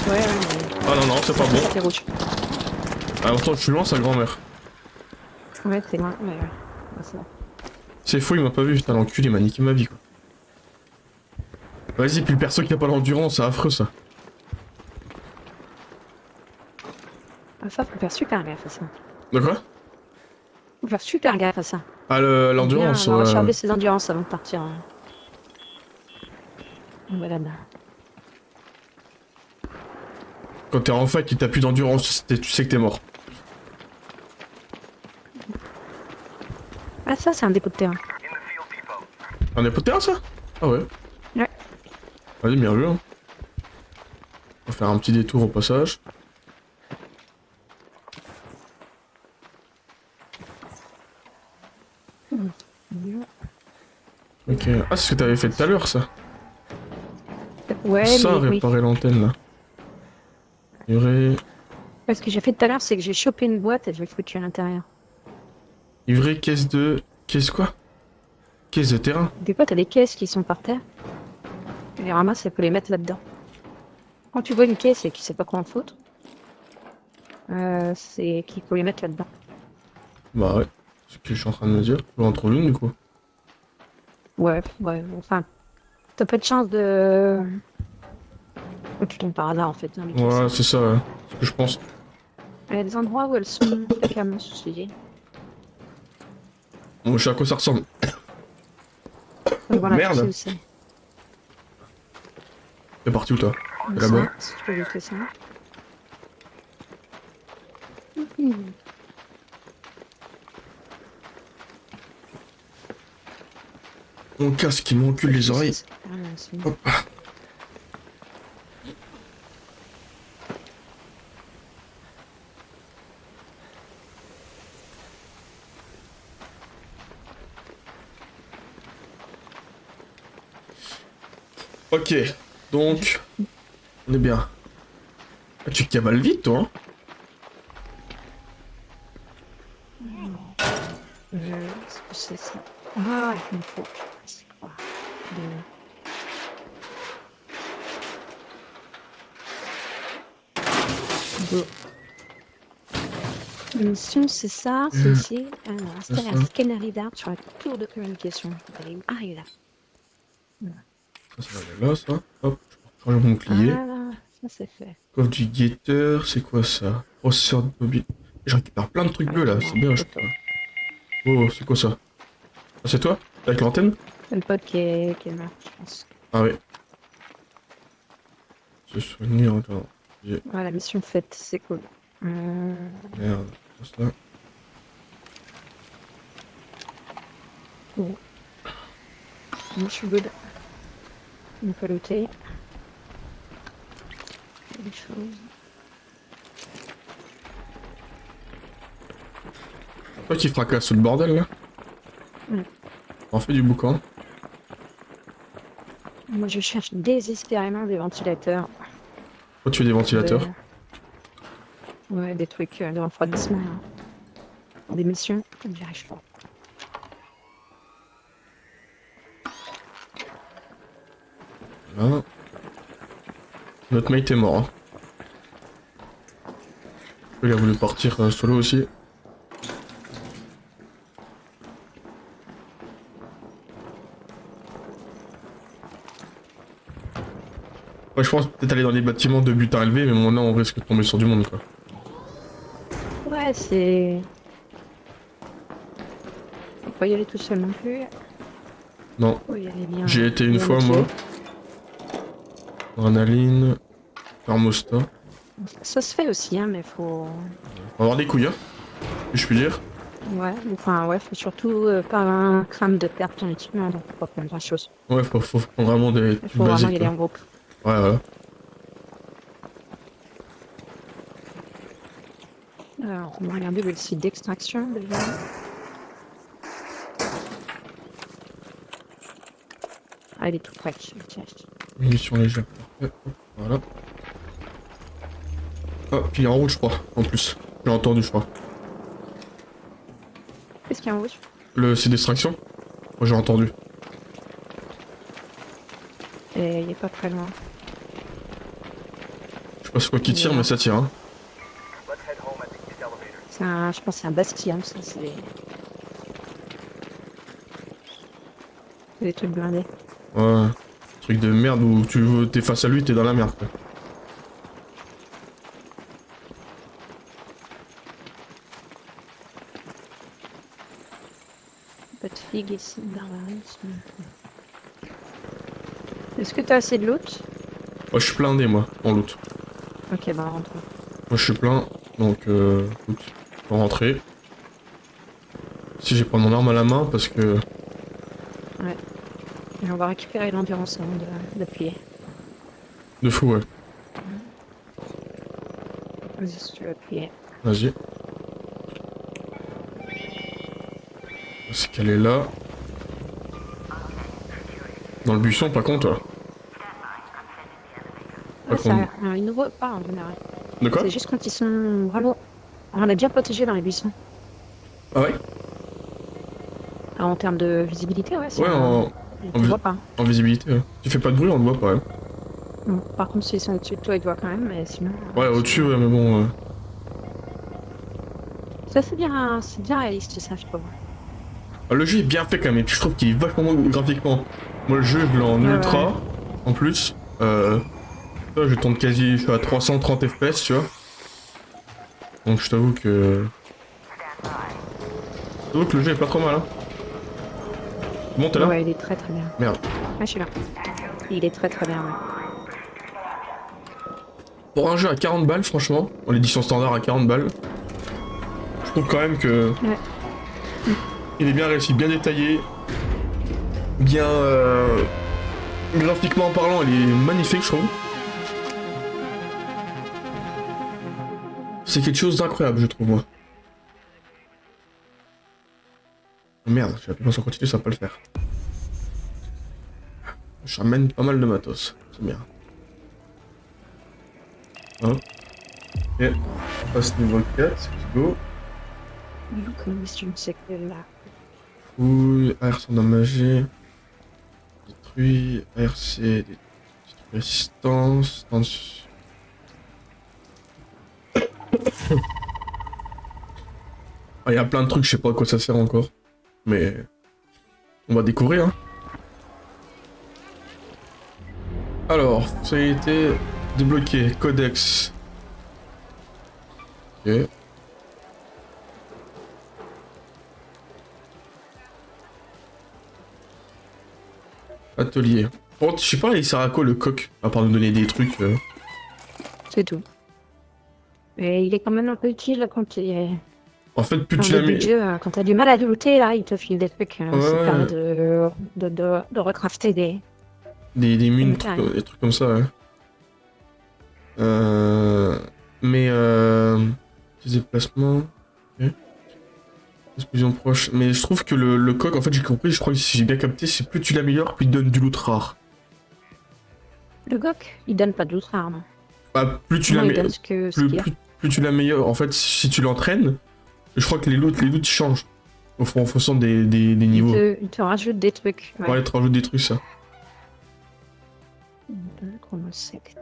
S3: Ouais, mais.
S1: Ah non, non, c'est pas bon.
S3: C'est rouge.
S1: Ah, pourtant, je suis loin, sa grand-mère.
S3: Ouais, c'est loin, mais. Ouais, c'est bon.
S1: C'est fou, il m'a pas vu, putain, l'enculé, il m'a niqué ma vie, quoi. Vas-y, puis le perso qui a pas l'endurance, c'est affreux, ça.
S3: Ah, ça, faut faire super gaffe à ça.
S1: De quoi?
S3: Faut faire super gaffe à ça.
S1: Ah, l'endurance,
S3: On va
S1: ouais.
S3: recharger ses endurances avant de partir. Hein. Voilà.
S1: Quand t'es en fac et t'as plus d'endurance, tu sais que t'es mort.
S3: Ah, ça, c'est un dépôt de terrain.
S1: Un dépôt de terrain, ça? Ah ouais.
S3: Ouais.
S1: Vas-y, bien vu, hein. On va faire un petit détour au passage. Ok. Ah, c'est ce que t'avais fait tout à l'heure, ça.
S3: Ouais,
S1: Ça,
S3: mais oui.
S1: réparer l'antenne, là. Il y aurait...
S3: Ce que j'ai fait tout à l'heure, c'est que j'ai chopé une boîte et je l'ai foutue à l'intérieur.
S1: Livrer caisse de... Caisse quoi? Caisse de terrain.
S3: Des fois, t'as des caisses qui sont par terre. Tu les ramasses et tu peux les mettre là-dedans. Quand tu vois une caisse et que tu sais pas quoi en foutre, c'est qu'il faut les mettre là-dedans.
S1: Bah ouais. C'est ce que je suis en train de me dire. Je vais en trouver une, du coup.
S3: Ouais, enfin, t'as pas de chance de... Tu tombes par hasard, en fait. Hein, les caisses.
S1: Ouais, c'est ça, ouais. C'est ce que je pense.
S3: Il y a des endroits où elles sont clairement suivies.
S1: Bon, je sais à quoi ça ressemble.
S3: Voilà,
S1: Merde.
S3: tu sais où c'est.
S1: T'es parti où, toi?
S3: Comme
S1: Là-bas.
S3: ça, si tu peux éviter ça.
S1: Mon casque, il m'encule les oreilles. Hop. Ok, donc... On est bien. Ah, tu cavales vite, toi, hein?
S3: Est-ce que c'est ça? Ah, il me faut. C'est quoi? Bon. La mission, c'est ça, c'est ici. Alors, installer un scanner lidar sur la tour de communication. Ah, il est là.
S1: Ça va aller là, ça. Hop, je range mon bouclier.
S3: Voilà, ça c'est fait.
S1: Coffre du guetteur, c'est quoi ça? Processeur de mobile. Je récupère plein de trucs bleus là, c'est bien, je crois. Oh, c'est quoi ça? Ah, c'est toi? Avec l'antenne?
S3: C'est le pote qui est mort, je pense.
S1: Ah oui. Se soigner, attends.
S3: Voilà, mission faite, c'est cool.
S1: Merde, c'est ça.
S3: Bon. Moi, je suis good. On peut looter. Des choses.
S1: Toi qui fracasse tout le bordel là. On fait du boucan.
S3: Moi, je cherche désespérément des ventilateurs.
S1: Toi tu fais des ventilateurs.
S3: Ouais, des trucs de refroidissement. Des missions, j'y arrive pas.
S1: Voilà. Notre mate est mort. Hein. Il a voulu partir solo aussi. Ouais, je pense peut-être aller dans les bâtiments de but à relever, mais maintenant on risque de tomber sur du monde quoi.
S3: Ouais, c'est... Faut pas y aller tout seul non plus.
S1: Non,
S3: Faut y aller bien.
S1: j'y ai été une
S3: bien
S1: fois
S3: motivé.
S1: moi. Adrénaline, thermostat.
S3: Ça se fait aussi, hein, mais faut...
S1: On va avoir des couilles, hein, si je puis dire.
S3: Ouais, enfin, ouais, faut surtout pas craindre de perdre ton équipement, donc faut pas prendre grand chose.
S1: Ouais, faut prendre vraiment des
S3: Il
S1: trucs
S3: faut vraiment y
S1: basiques
S3: aller
S1: quoi.
S3: en groupe.
S1: Ouais, voilà.
S3: Alors, on va regarder le site d'extraction déjà. Ah, il est tout près. Ok.
S1: Munitions légères. Parfait. Hop, voilà. Ah, puis il est en rouge, je crois, en plus. J'ai entendu, je crois.
S3: Qu'est-ce qu'il y a en rouge?
S1: Le site d'extraction? Moi, j'ai entendu.
S3: Et il est pas très loin.
S1: Je sais pas sur quoi qui tire, mais ça tire, hein.
S3: C'est un, je pense que c'est un bastion, ça, c'est des trucs blindés.
S1: Ouais. Truc de merde où t'es face à lui, t'es dans la merde, quoi.
S3: Pas de figue ici, barbarisme. Est-ce que t'as assez de loot?
S1: Moi, je suis blindé, moi, en loot.
S3: Ok, bah rentre.
S1: Moi, je suis plein, donc, écoute, faut rentrer. Si j'ai pas mon arme à la main, parce que...
S3: Et on va récupérer l'endurance avant d'appuyer.
S1: De fou, ouais.
S3: Vas-y, si tu veux appuyer.
S1: Vas-y. C'est qu'elle est là. Dans le buisson, pas contre, là.
S3: Ouais, ça, ils nous voient pas en général.
S1: De quoi?
S3: C'est juste quand ils sont vraiment... On est bien protégés dans les buissons.
S1: Ah ouais?
S3: Alors, en termes de visibilité, ouais,
S1: Ouais,
S3: on ne voit pas.
S1: en visibilité, ouais. Tu fais pas de bruit, on le voit pas, ouais.
S3: Bon, par contre, s'ils sont au-dessus de toi, ils te voient quand même, mais sinon...
S1: Ouais, au-dessus, ouais, mais bon...
S3: Ça, c'est bien réaliste, ça, je trouve.
S1: Le jeu est bien fait quand même, et puis je trouve qu'il est vachement bon graphiquement. Moi, le jeu, je l'ai en
S3: Ouais,
S1: ultra,
S3: ouais.
S1: en plus. Là, je tourne quasi... Je suis à 330 FPS, tu vois. Donc, je t'avoue que... le jeu est pas trop mal, hein. Bon, t'es là?
S3: Ouais, il est très très bien.
S1: Merde.
S3: Ah, je suis là. Il est très très bien, ouais.
S1: Pour un jeu à 40 balles, franchement, en l'édition standard à 40 balles, je trouve quand même que...
S3: Ouais.
S1: Il est bien réussi, bien détaillé, bien... graphiquement parlant, il est magnifique, je trouve. C'est quelque chose d'incroyable, je trouve, moi. Merde, j'ai appuyé sur continuer, ça va pas le faire. Je ramène pas mal de matos, c'est bien. Hop. Ok, on passe niveau 4, let's go.
S3: Commission, c'est que là.
S1: Fouille, ARC endommagé. Détruit, ARC, détruit résistance. Il y a plein de trucs, je sais pas à quoi ça sert encore. Mais on va découvrir. Hein. Alors, fonctionnalité débloquée, codex. Ok. Atelier. Oh, je sais pas, il sert à quoi le coq, à part nous donner des trucs.
S3: C'est tout. Mais il est quand même un peu utile quand il est
S1: En fait, plus
S3: Dans
S1: tu
S3: le
S1: la mets...
S3: budget, quand t'as du mal à looter, là, ils te filent des trucs.
S1: Ouais,
S3: Ça te permet
S1: ouais,
S3: de recrafter
S1: des
S3: des
S1: mines,
S3: matériaux.
S1: des trucs comme ça, ouais. Euh... Mais, des déplacements... Ok. Explosion proche. Mais je trouve que le coq, en fait, j'ai compris, je crois que si j'ai bien capté, c'est plus tu l'améliores, plus il donne du loot rare.
S3: Le GOK, il donne pas d'autres armes.
S1: Bah, plus tu
S3: Non, il
S1: l'améliores...
S3: donne ce
S1: Plus,
S3: qu'il a.
S1: plus, plus tu l'améliores, en fait, si tu l'entraînes, je crois que les loots changent. En fonction des niveaux.
S3: Il te rajoute des trucs.
S1: Ouais,
S3: Ouais.
S1: ils te rajoutent des trucs, ça.
S3: Chronosecte.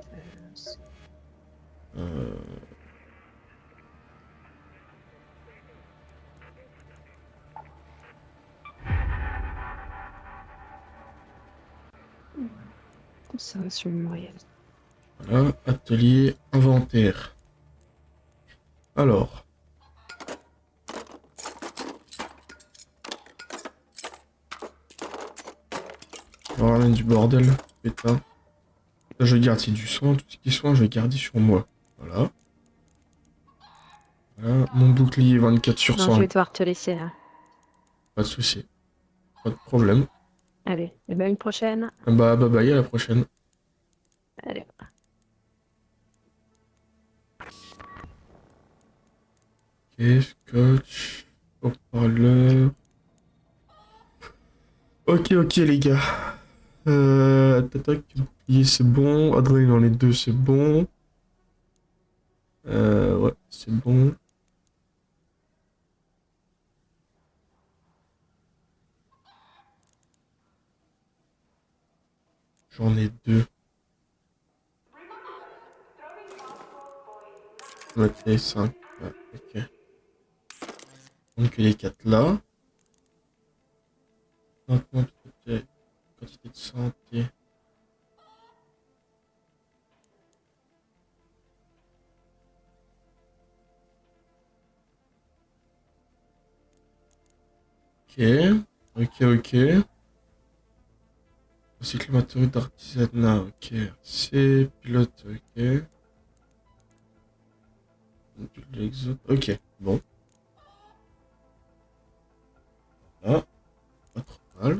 S1: Euh...
S3: Conservation mémorielle.
S1: Voilà, atelier, inventaire. Alors, on ramène du bordel. Putain. Là, je garde, c'est du soin. Tout ce qui est soin, je vais garder sur moi. Voilà. Voilà. Mon bouclier 24 sur
S3: Non, je
S1: 100.
S3: vais devoir te laisser là.
S1: Pas de souci. Pas de problème.
S3: Allez, et ben une prochaine.
S1: Bah, bye bye, à la prochaine.
S3: Allez.
S1: Ok, scotch. Haut-parleur. Ok, ok, les gars. Tac, bouclier, c'est bon. Adrénaline dans les deux, c'est bon. Ouais, c'est bon. J'en ai deux. Je vais mettre les 5. Ouais, ok. Donc les 4 là. Maintenant, quantité de santé. Ok. Ok, ok. Recycle matériaux d'artisanat. Ok. C'est pilote. Ok. Module de l'exode. Ok. Bon. Là. Pas trop mal.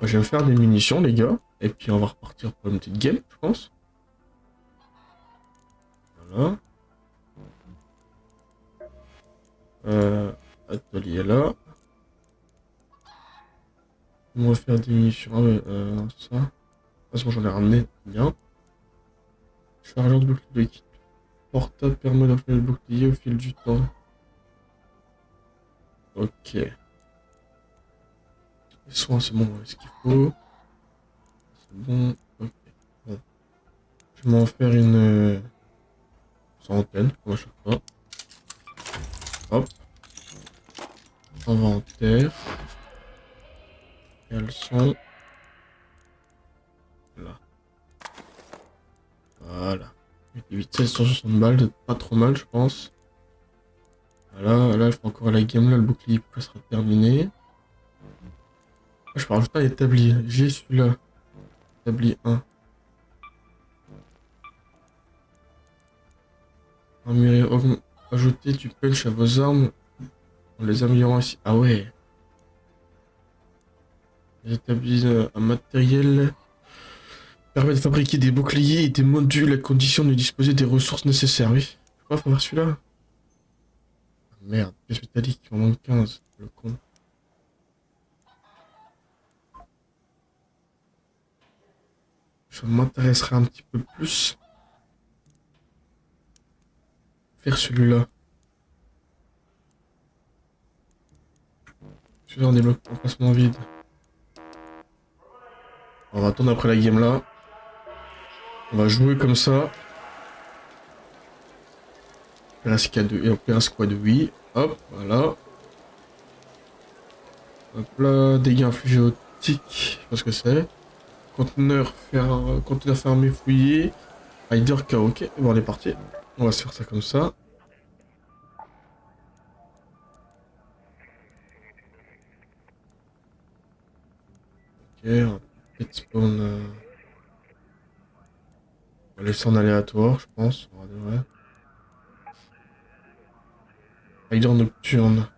S1: Moi, je vais me faire des munitions, les gars. Et puis, on va repartir pour une petite game, je pense. Voilà. Atelier là. On va faire des munitions. Ah ouais, non, ça. De toute façon, j'en ai ramené. Bien. Chargeur de bouclier de kit portable permet d'enfler le bouclier au fil du temps. Ok. Les soins, c'est bon, ce qu'il faut. C'est bon. Ok. Bon. Je vais m'en faire une centaine, comme à chaque fois. Hop. Inventaire. Caleçon. Là. Voilà. 16 160 balles, pas trop mal, je pense. Voilà, là, il faut encore la game, là, le bouclier sera terminé. Ah, je peux rajouter un établi. J'ai celui-là. Établi 1. Ajouter du punch à vos armes en les améliorant ici. Ah ouais. J'établis un matériel permet de fabriquer des boucliers et des modules à condition de disposer des ressources nécessaires. Oui. Je peux pas faire celui-là. Ah, merde, pièce métallique, il m'en manque 15. Le con. Ça m'intéresserait un petit peu plus. Faire celui-là. Celui-là, on débloque emplacement vide. On va attendre après la game là. On va jouer comme ça. Opéra Squad, oui. Hop, voilà. Hop là, dégâts infligés au tic. Je sais pas ce que c'est. Conteneur fermé, fouillé. Hider K, ok. Bon, on est parti. On va se faire ça comme ça. Ok, on va peut-être spawn. On va laisser en aléatoire, je pense. On va de vrai. Rider nocturne.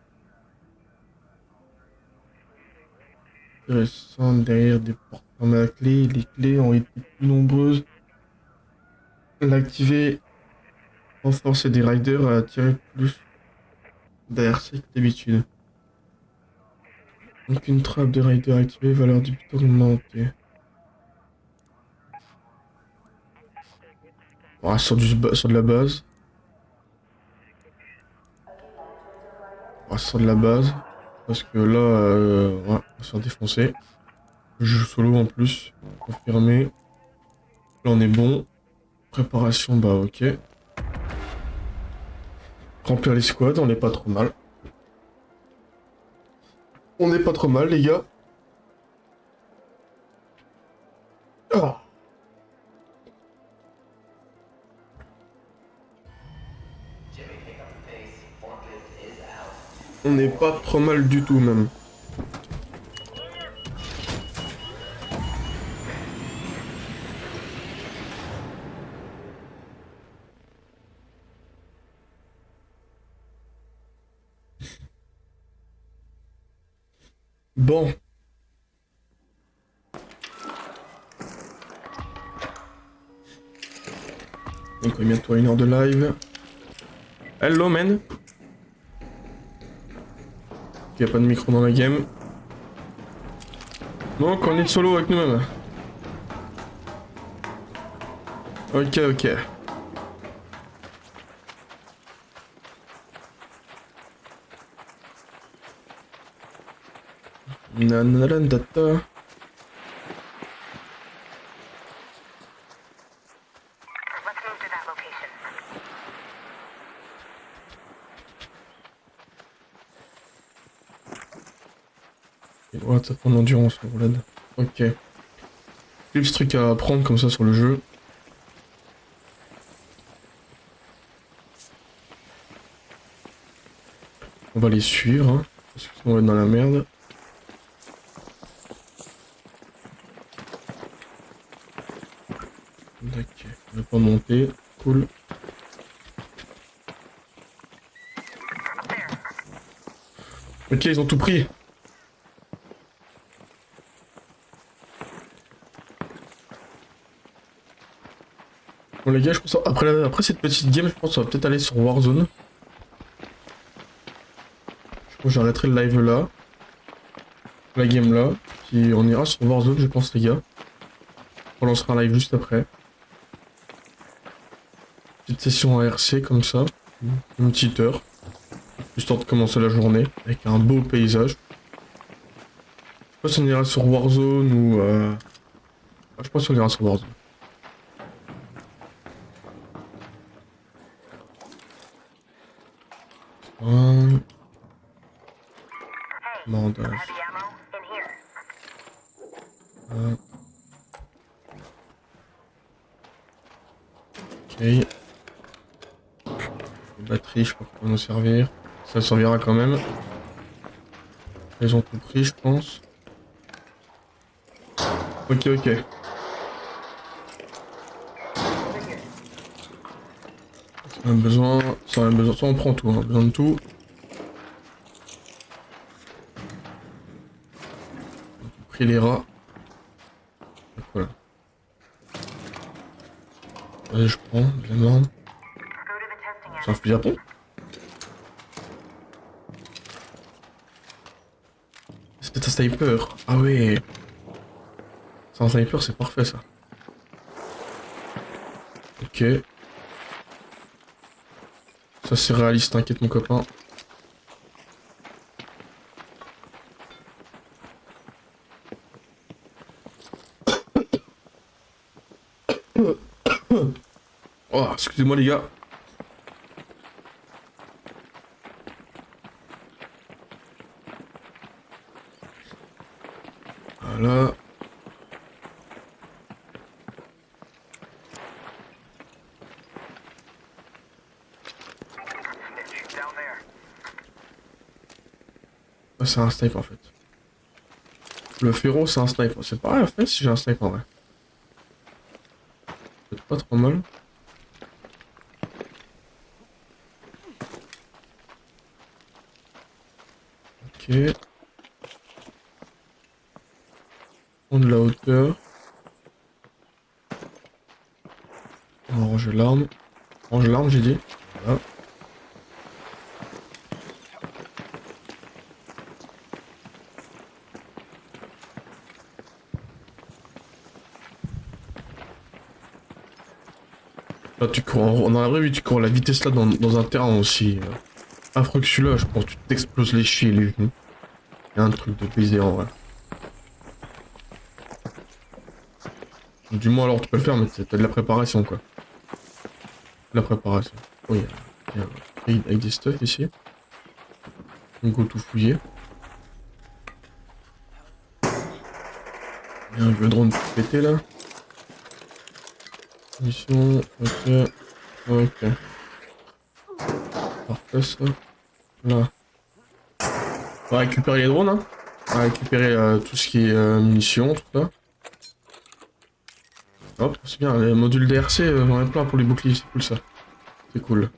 S1: Intéressant, derrière des portes fermées à clé, les clés ont été plus nombreuses. L'activer renforce des riders à attirer plus d'ARC que d'habitude. Donc une trappe de rider activée, valeur du but augmentée. Ouais, sur de la base. Ouais, sur de la base. Parce que là, ouais, on va se faire défoncer. Je joue solo en plus. Confirmé. Là, on est bon. Préparation, bah ok. Remplir les squads, on est pas trop mal. On n'est pas trop mal, les gars. Ah. On n'est pas trop mal du tout, même. Bon. Donc bientôt 1 heure de live. Hello man. Il n'y a pas de micro dans la game. Donc on est solo avec nous-mêmes. Ok, ok. Nananadata.
S4: Let's move to that location.
S1: Ouais, ça prend l'endurance, la roulade. Ok. Plus de trucs à apprendre comme ça sur le jeu. On va les suivre, hein, parce que sinon on va être dans la merde. Ok, on va pas monter, cool. Ok, ils ont tout pris. Bon les gars, je pense après cette petite game, je pense qu'on va peut-être aller sur Warzone. Je pense que j'arrêterai le live là. La game là. Puis on ira sur Warzone, je pense les gars. On lancera un live juste après. Petite session ARC comme ça. Une petite heure. Histoire de commencer la journée avec un beau paysage. Je sais pas si on ira sur Warzone ou... Je pense qu'on ira sur Warzone. Bandage.
S4: Heavy ammo in here.
S1: Ok. Les batteries, je sais pas pourquoi nous servir. Ça servira quand même. Ils ont tout pris, je pense. Ok, ok. On a besoin, ça on a besoin, ça on prend tout, on a besoin de tout. On a pris les rats. Donc voilà. Allez, je prends de la merde.
S4: Go to the testing
S1: C'est un fusil à pompe. C'est peut-être un sniper. Ah ouais. C'est un sniper, c'est parfait ça. Ok. Ça c'est réaliste, t'inquiète mon copain. Oh, excusez-moi les gars. Voilà.
S4: down there.
S1: Ah, c'est un snipe en fait. Le ferro c'est un snipe. C'est pareil en fait si j'ai un snipe en vrai. Peut-être Pas trop mal. Ok. Prendre de la hauteur. On va ranger l'arme. Range l'arme, j'ai dit. Voilà. Là, tu cours, dans la vraie vie, tu cours à la vitesse là dans un terrain aussi affreux que celui-là, je pense que tu t'exploses les chevilles et les genoux. Il y a un truc de baiser en vrai. Du moins alors tu peux le faire, mais t'as de la préparation quoi. De la préparation. Oui, il y a un raid avec des stuff ici. On go tout fouiller. Il y a un vieux drone tout pété là. Mission, ok. Ok. Parfait ça. Là. On va récupérer les drones, hein. On va récupérer tout ce qui est munitions, tout ça. Hop, c'est bien, les modules DRC, j'en ai plein pour les boucliers, c'est cool ça. C'est cool.
S4: Let's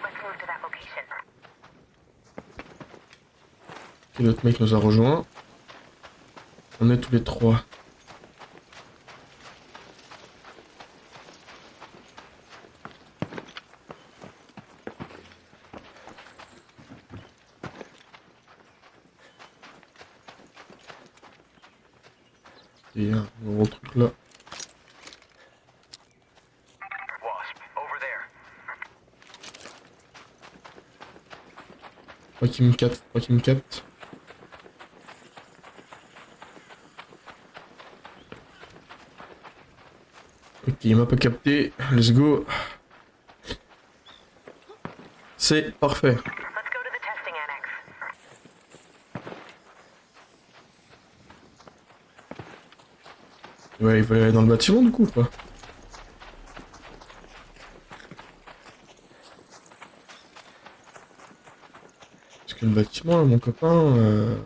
S4: move to that location.
S1: Ok, l'autre mec nous a rejoint. On est tous les trois. Il y a un gros truc là.
S6: Wasp, over there.
S1: Pas qu'il me capte, pas qu'il me capte. Ok, il m'a pas capté. Let's go. C'est parfait.
S4: Let's go to the testing annex.
S1: Ouais, il fallait aller dans le bâtiment du coup, quoi. Parce que le bâtiment, là, mon copain...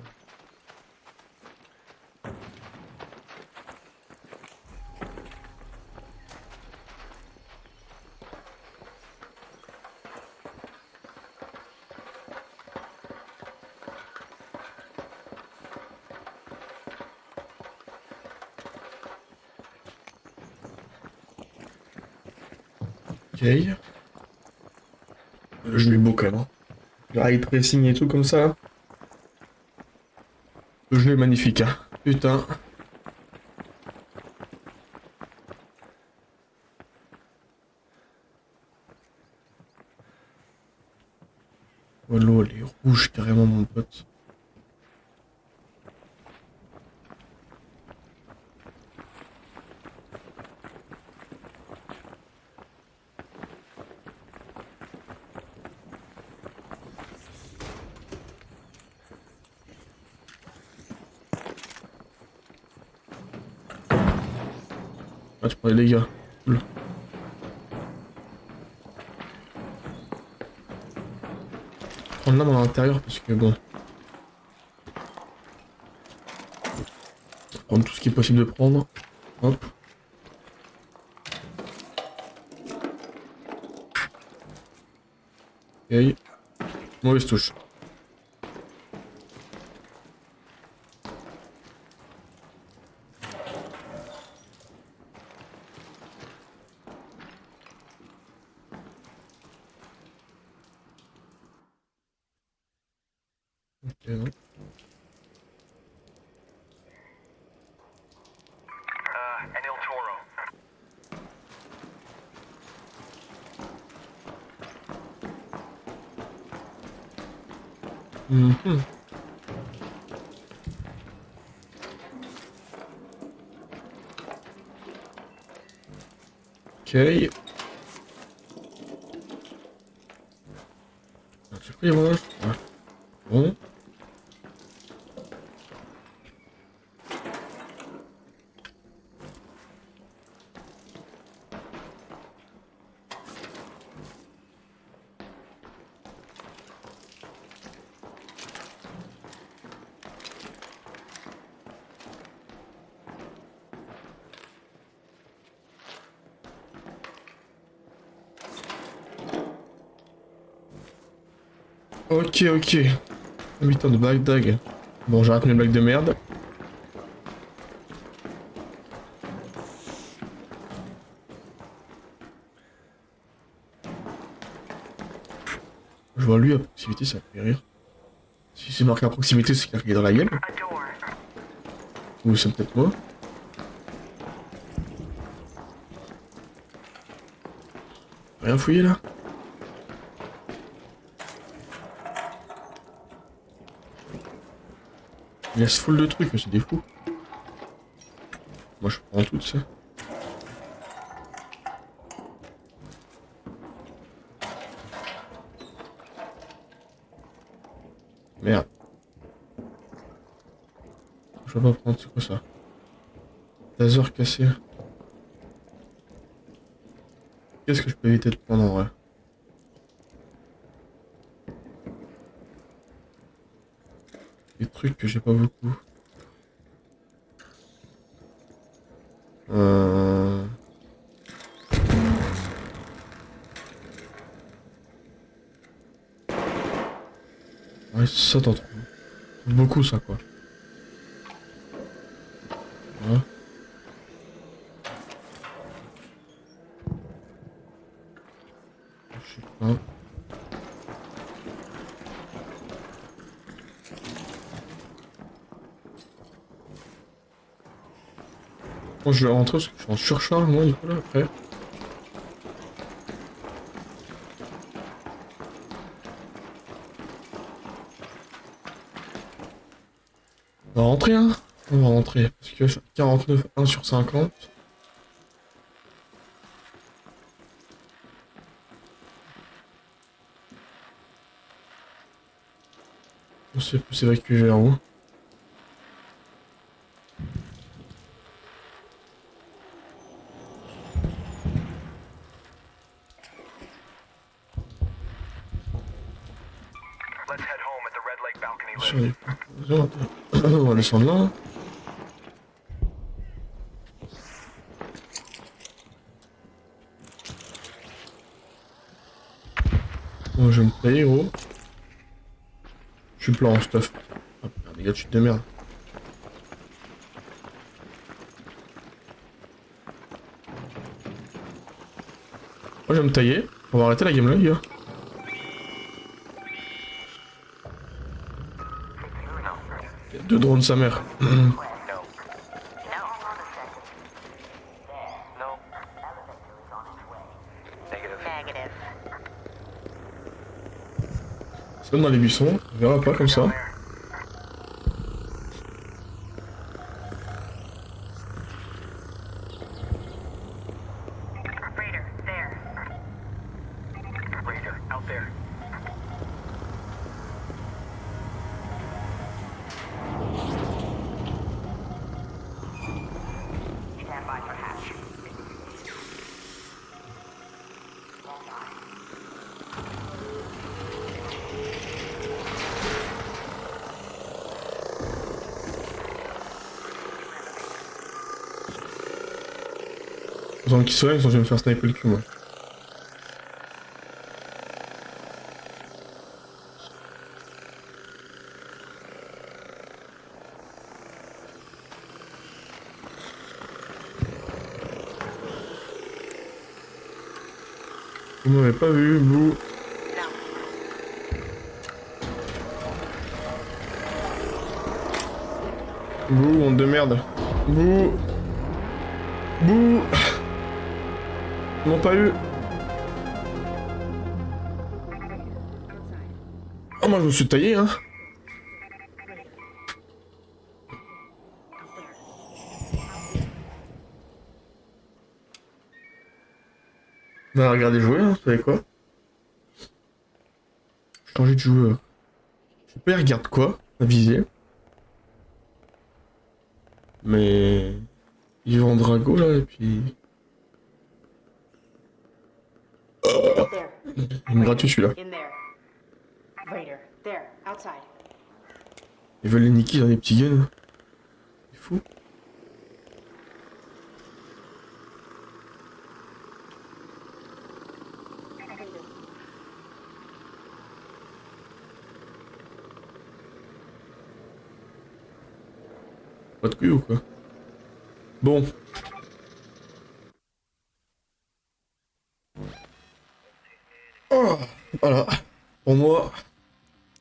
S1: Ok. Le jeu est beau quand même. Hein. Le ray tracing et tout comme ça. Le jeu est magnifique. Hein. Putain. Oh, l'eau, elle est rouge carrément, mon pote. Ah, tu prends les dégâts. Cool. Prendre l'arme à l'intérieur parce que bon. Prendre tout ce qui est possible de prendre. Hop. Ok. Mauvaise touche. Ok, non.
S6: An El Toro.
S1: Mhm. Ok. Ah, j'ai pris les bandages. Ouais. Bon. Ok, ok. Oh, putain de blague dag. Bon, j'arrête mes blagues de merde. Je vois lui à proximité, ça me fait rire. Si c'est marqué à proximité, c'est qu'il est dans la gueule.
S4: A door.
S1: Ou c'est peut-être moi. Rien fouillé là. Il laisse full de trucs, c'est des fous. Moi je prends tout ça. Merde. Je vais pas prendre, c'est quoi ça? Taser cassé. Qu'est-ce que je peux éviter de prendre en vrai? Des trucs que j'ai pas beaucoup. Ouais, ça t'en trouves. Beaucoup ça quoi. Ouais. Je sais pas. Bon, je vais rentrer parce que je suis en surcharge moi du coup là après. On va rentrer hein. On va rentrer parce que je suis à 49, 1 sur 50. On sait plus c'est évacué vers où.
S6: Let's head home at the Red Lake balcony
S1: Sur
S6: lift.
S1: les... On va descendre là. Bon, je vais me payer gros. Je suis plein en stuff. Ah putain, les gars, tu te de merde. Moi je vais me tailler. On va arrêter la game là les gars. Il y a deux drones sa mère.
S6: No. No. No. Negative.
S4: Negative.
S1: C'est même dans les buissons. On verra pas comme ça.
S4: Raider, there.
S6: Raider, out there.
S4: Stand by for hatch.
S1: Besoin qu'ils soignent, sinon je vais me faire sniper le cul moi. Vous m'avez pas vu, vous. Bouh, honte de merde. Bouh. Bouh. Ils m'ont pas eu. Oh, moi je me suis taillé, hein. Bah, regardez jouer, hein, vous savez quoi. Changer de joueur. Je sais pas, il regarde quoi, à viser. Mais... Il vend Drago, là, et puis...
S7: There.
S1: Il me gratuit, celui-là.
S7: In there. Raider. There. Outside.
S1: Ils veulent les niquer dans des petits guns. C'est fou. Pas de couilles ou quoi? Bon. Oh, voilà. Pour moi,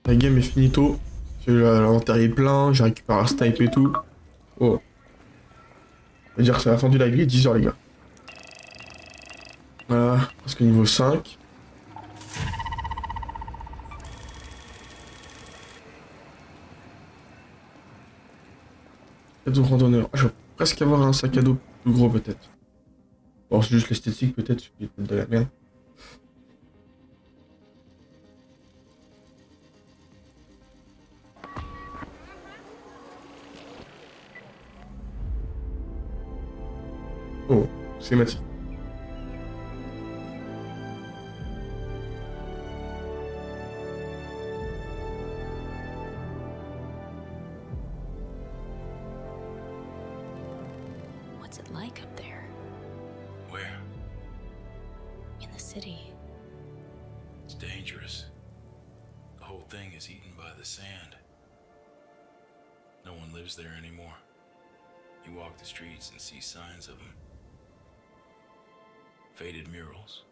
S1: la game est finito. L'inventaire est plein, j'ai récupéré un snipe et tout. Oh. On va dire que c'est la fin du live, il est 10h les gars. Voilà, presque niveau 5. Cadeau randonneur. Ah, je vais presque avoir un sac à dos plus gros peut-être. Bon, c'est juste l'esthétique peut-être, je vais de la merde. Oh, c'est Mathieu.
S8: What's it like up there
S9: Where?
S8: in the city?
S9: It's dangerous. The whole thing is eaten by the sand. No one lives there anymore. You walk the streets and see signs of them. Faded murals.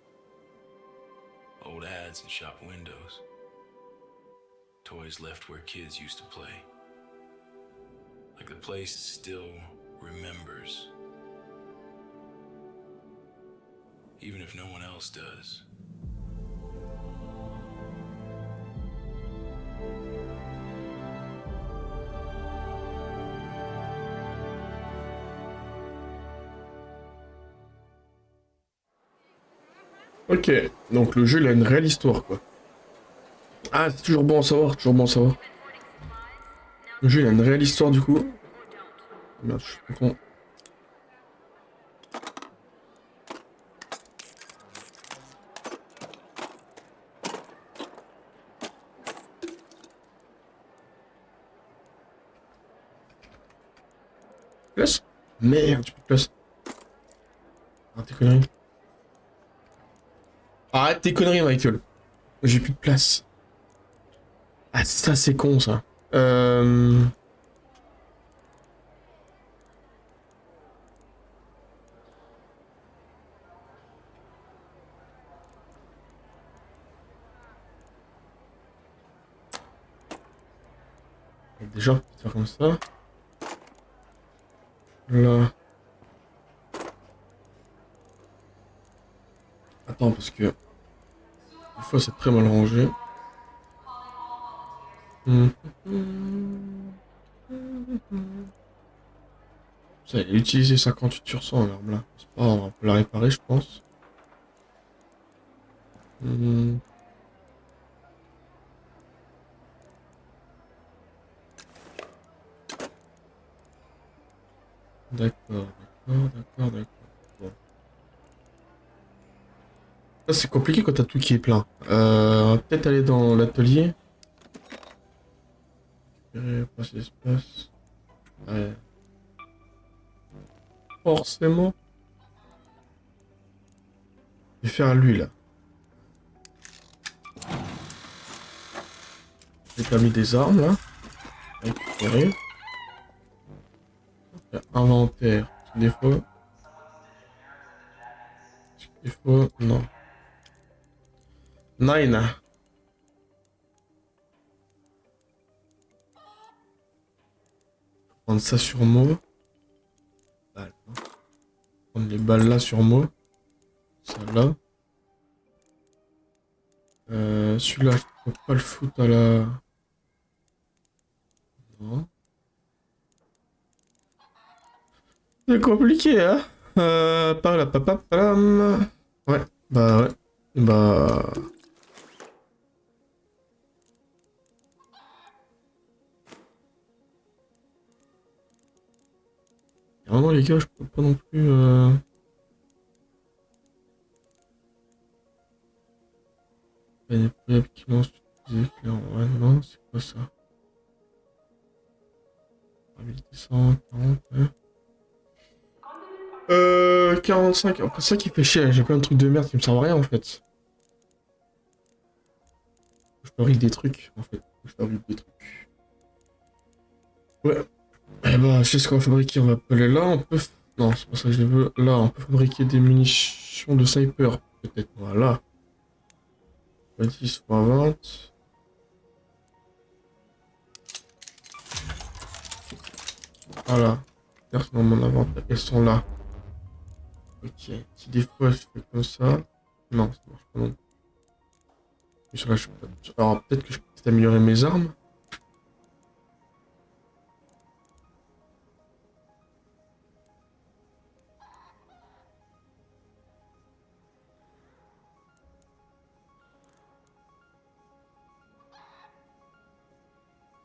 S9: Old ads in shop windows. Toys left where kids used to play. Like the place still remembers. Even if no one else does.
S1: Ok, donc le jeu il a une réelle histoire quoi. Ah, c'est toujours bon à savoir, toujours bon à savoir. Le jeu il a une réelle histoire du coup. Merde, je suis con. Place? Merde, j'ai plus de place. Arrête tes conneries. Arrête tes conneries, Michael. J'ai plus de place. Ah, ça, c'est con, ça. Déjà, on peut faire comme ça. Là. Attends, parce que... Des fois, c'est très mal rangé. Ça, il a utilisé 58%, l'arme là. C'est pas grave, on peut la réparer, je pense. D'accord. Bon. Ça, c'est compliqué quand t'as tout qui est plein. On va peut-être aller dans l'atelier. Passer l'espace. Ouais. Forcément. Je vais faire lui là. J'ai pas mis des armes là. Récupérer. Inventaire. Défaut. Défaut. Non. Nine. Prendre ça sur moi. Balle. Prendre les balles là sur moi. Ça là. Celui-là, je peux pas le foutre à la... Non. C'est compliqué, hein. Par là, papa, ouais, bah ouais. Bah... Vraiment les gars, je peux pas non plus... Des preuves qui lancent clairement. Ouais, non, c'est quoi ça? Habilité 140, ouais. 45, après ça qui fait chier, j'ai plein de trucs de merde qui me servent à rien en fait. Je fabrique des trucs en fait. Je fabrique des trucs. Ouais, je Eh ben, je sais ce qu'on va fabriquer. On va appeler là. On peut. Non, c'est pas ça que je veux. Là, on peut fabriquer des munitions de sniper. Peut-être. Voilà. Soit 10, soit 20. Voilà. Elles sont dans mon inventaire. Elles sont là. Ok. Si des fois je fais comme ça. Non, ça marche pas non. Mais sur la... Alors peut-être que je peux peut-être améliorer mes armes.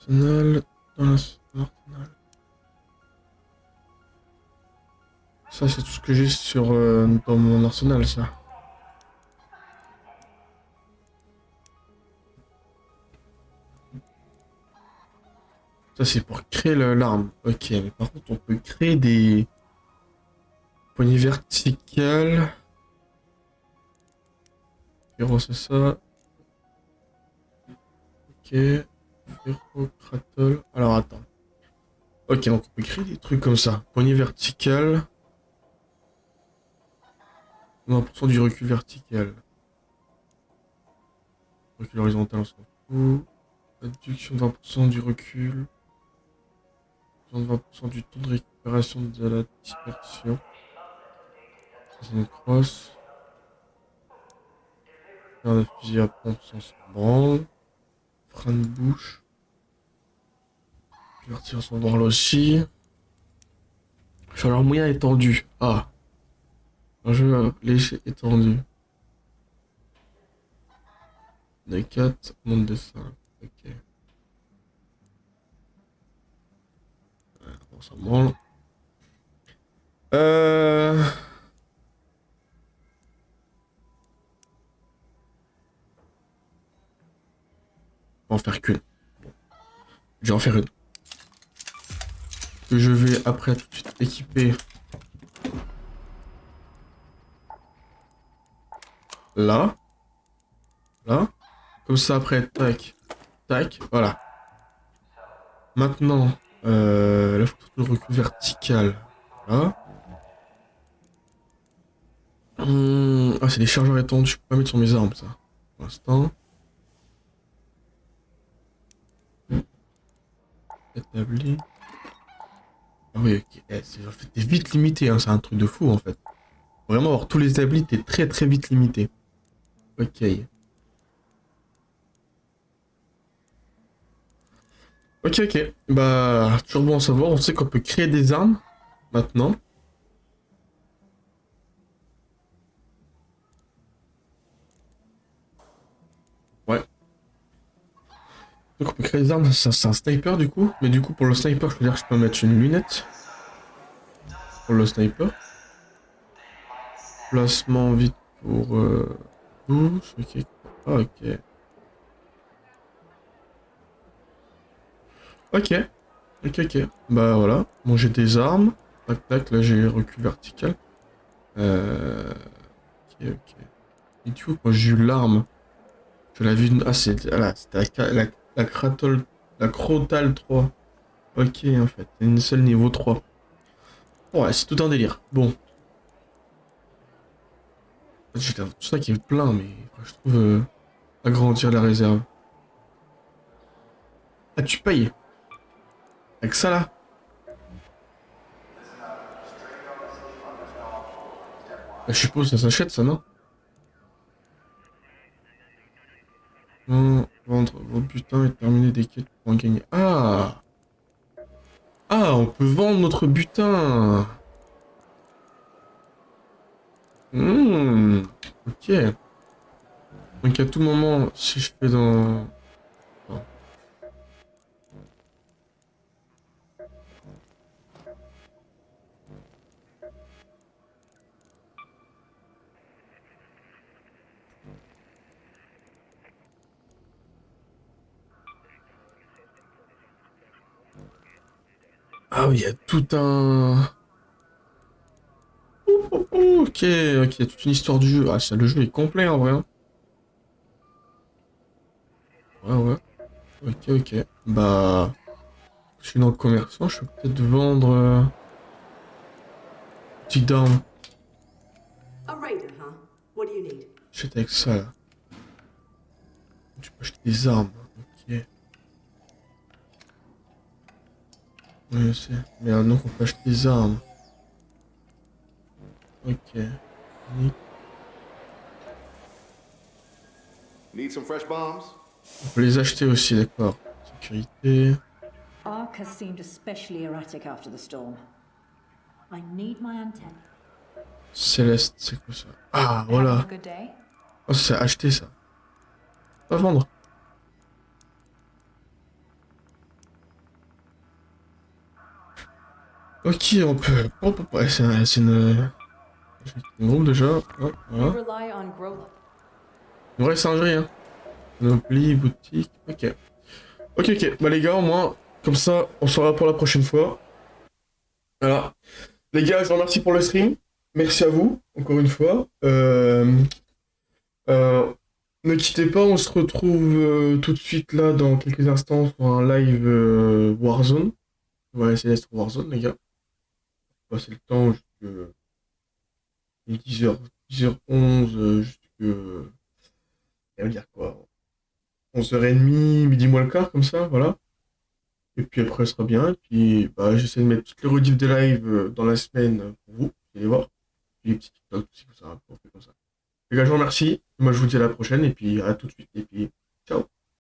S1: Arsenal. Dans l'arsenal. Ça c'est tout ce que j'ai sur dans mon arsenal ça. Ça c'est pour créer l'arme. Ok, mais par contre on peut créer des poignées verticales. Ferro c'est ça. Ok. Ferro, cratol. Alors attends. Ok, donc on peut créer des trucs comme ça. Poignée verticale. 20% du recul vertical. Recul horizontal, on s'en fout. Réduction de 20% du recul. 20% du temps de récupération de la dispersion. C'est une crosse. Faire de fusil à pompe sans s'en branle. Frein de bouche. Couverture sans branle aussi. Chaleur moyen étendu. Ah. Un jeu léger étendu. De 4, monde de 5. Ok. On s'en branle. On va en faire qu'une. Bon. Je vais en faire une. Que je vais après tout de suite équiper. Là. Là. Comme ça après, tac. Tac. Voilà. Maintenant, là, faut le recul vertical. Là. Ah, c'est des chargeurs étendus. Je peux pas mettre sur mes armes, ça. Pour l'instant. Établi. Ah oui, ok. En fait, t'es vite limité, hein. C'est un truc de fou, en fait. Vraiment, avoir tous les établis, t'es très très vite limité. Ok. Ok, ok. Bah, toujours bon à savoir. On sait qu'on peut créer des armes, maintenant. Ouais. Donc on peut créer des armes, c'est un sniper du coup. Mais du coup pour le sniper je veux dire que je peux mettre une lunette. Pour le sniper. Placement vite pour bouche. Ok. Ah, ok. Ok. Ok, ok. Bah voilà. Bon j'ai des armes. Tac tac, là j'ai recul vertical. Ok, ok. Et du coup quand j'ai eu l'arme. Je l'ai vu. Ah c'est. Voilà, c'était la Kratol. La Crotal 3. Ok en fait. Une seule niveau 3. Ouais, c'est tout un délire. Bon. J'ai tout ça qui est plein, mais je trouve agrandir la réserve. Ah, tu payes avec ça là? Bah, je suppose que ça s'achète ça, non? Non, vendre vos butins et terminer des quêtes pour en gagner. Ah! Ah, on peut vendre notre butin! Ok. Donc à tout moment, si je fais dans... Bon. Ah oui, il y a tout un... Ok, ok, il y a toute une histoire du jeu. Ah, ça, le jeu est complet en vrai. Hein. Ouais, ouais. Ok, ok. Bah... Je suis dans le commerçant, je peux peut-être vendre... Boutique d'armes.
S7: A raider, huh? What do you need?
S1: J'étais avec ça là. Tu peux acheter des armes. Ok. Oui, je sais. Mais donc on peut acheter des armes. Ok.
S10: Need some fresh bombs?
S1: On peut les acheter aussi, d'accord. Sécurité.
S5: Ark has seemed especially erratic after the storm. I need my antenna.
S1: Céleste, c'est quoi ça? Ah,
S5: Having
S1: voilà.
S5: a good day?
S1: Oh, c'est acheter ça. Pas vendre. Ok, on peut. Ouais, c'est une groupe déjà. Hop,
S5: We
S1: voilà.
S5: rely on Growler.
S1: Une vraie singerie, hein. Panoplie, boutique. Ok. Ok, ok. Bah, les gars, au moins, comme ça, on saura pour la prochaine fois. Voilà. Les gars, je vous remercie pour le stream. Merci à vous, encore une fois. Ne quittez pas, on se retrouve tout de suite là dans quelques instants pour un live Warzone. On va essayer d'être Warzone, les gars. On va passer le temps jusqu'à 10h, 10h11, jusqu'à... Ça veut dire quoi? 11h30, midi moins le quart, comme ça, voilà. Et puis après, ce sera bien. Et puis, bah, j'essaie de mettre toutes les rediffs des lives dans la semaine pour vous. Vous allez voir. Puis les petits TikTok aussi, tout ça. On fait comme ça. Les gars, je vous remercie. Moi, je vous dis à la prochaine. Et puis, à tout de suite. Et puis...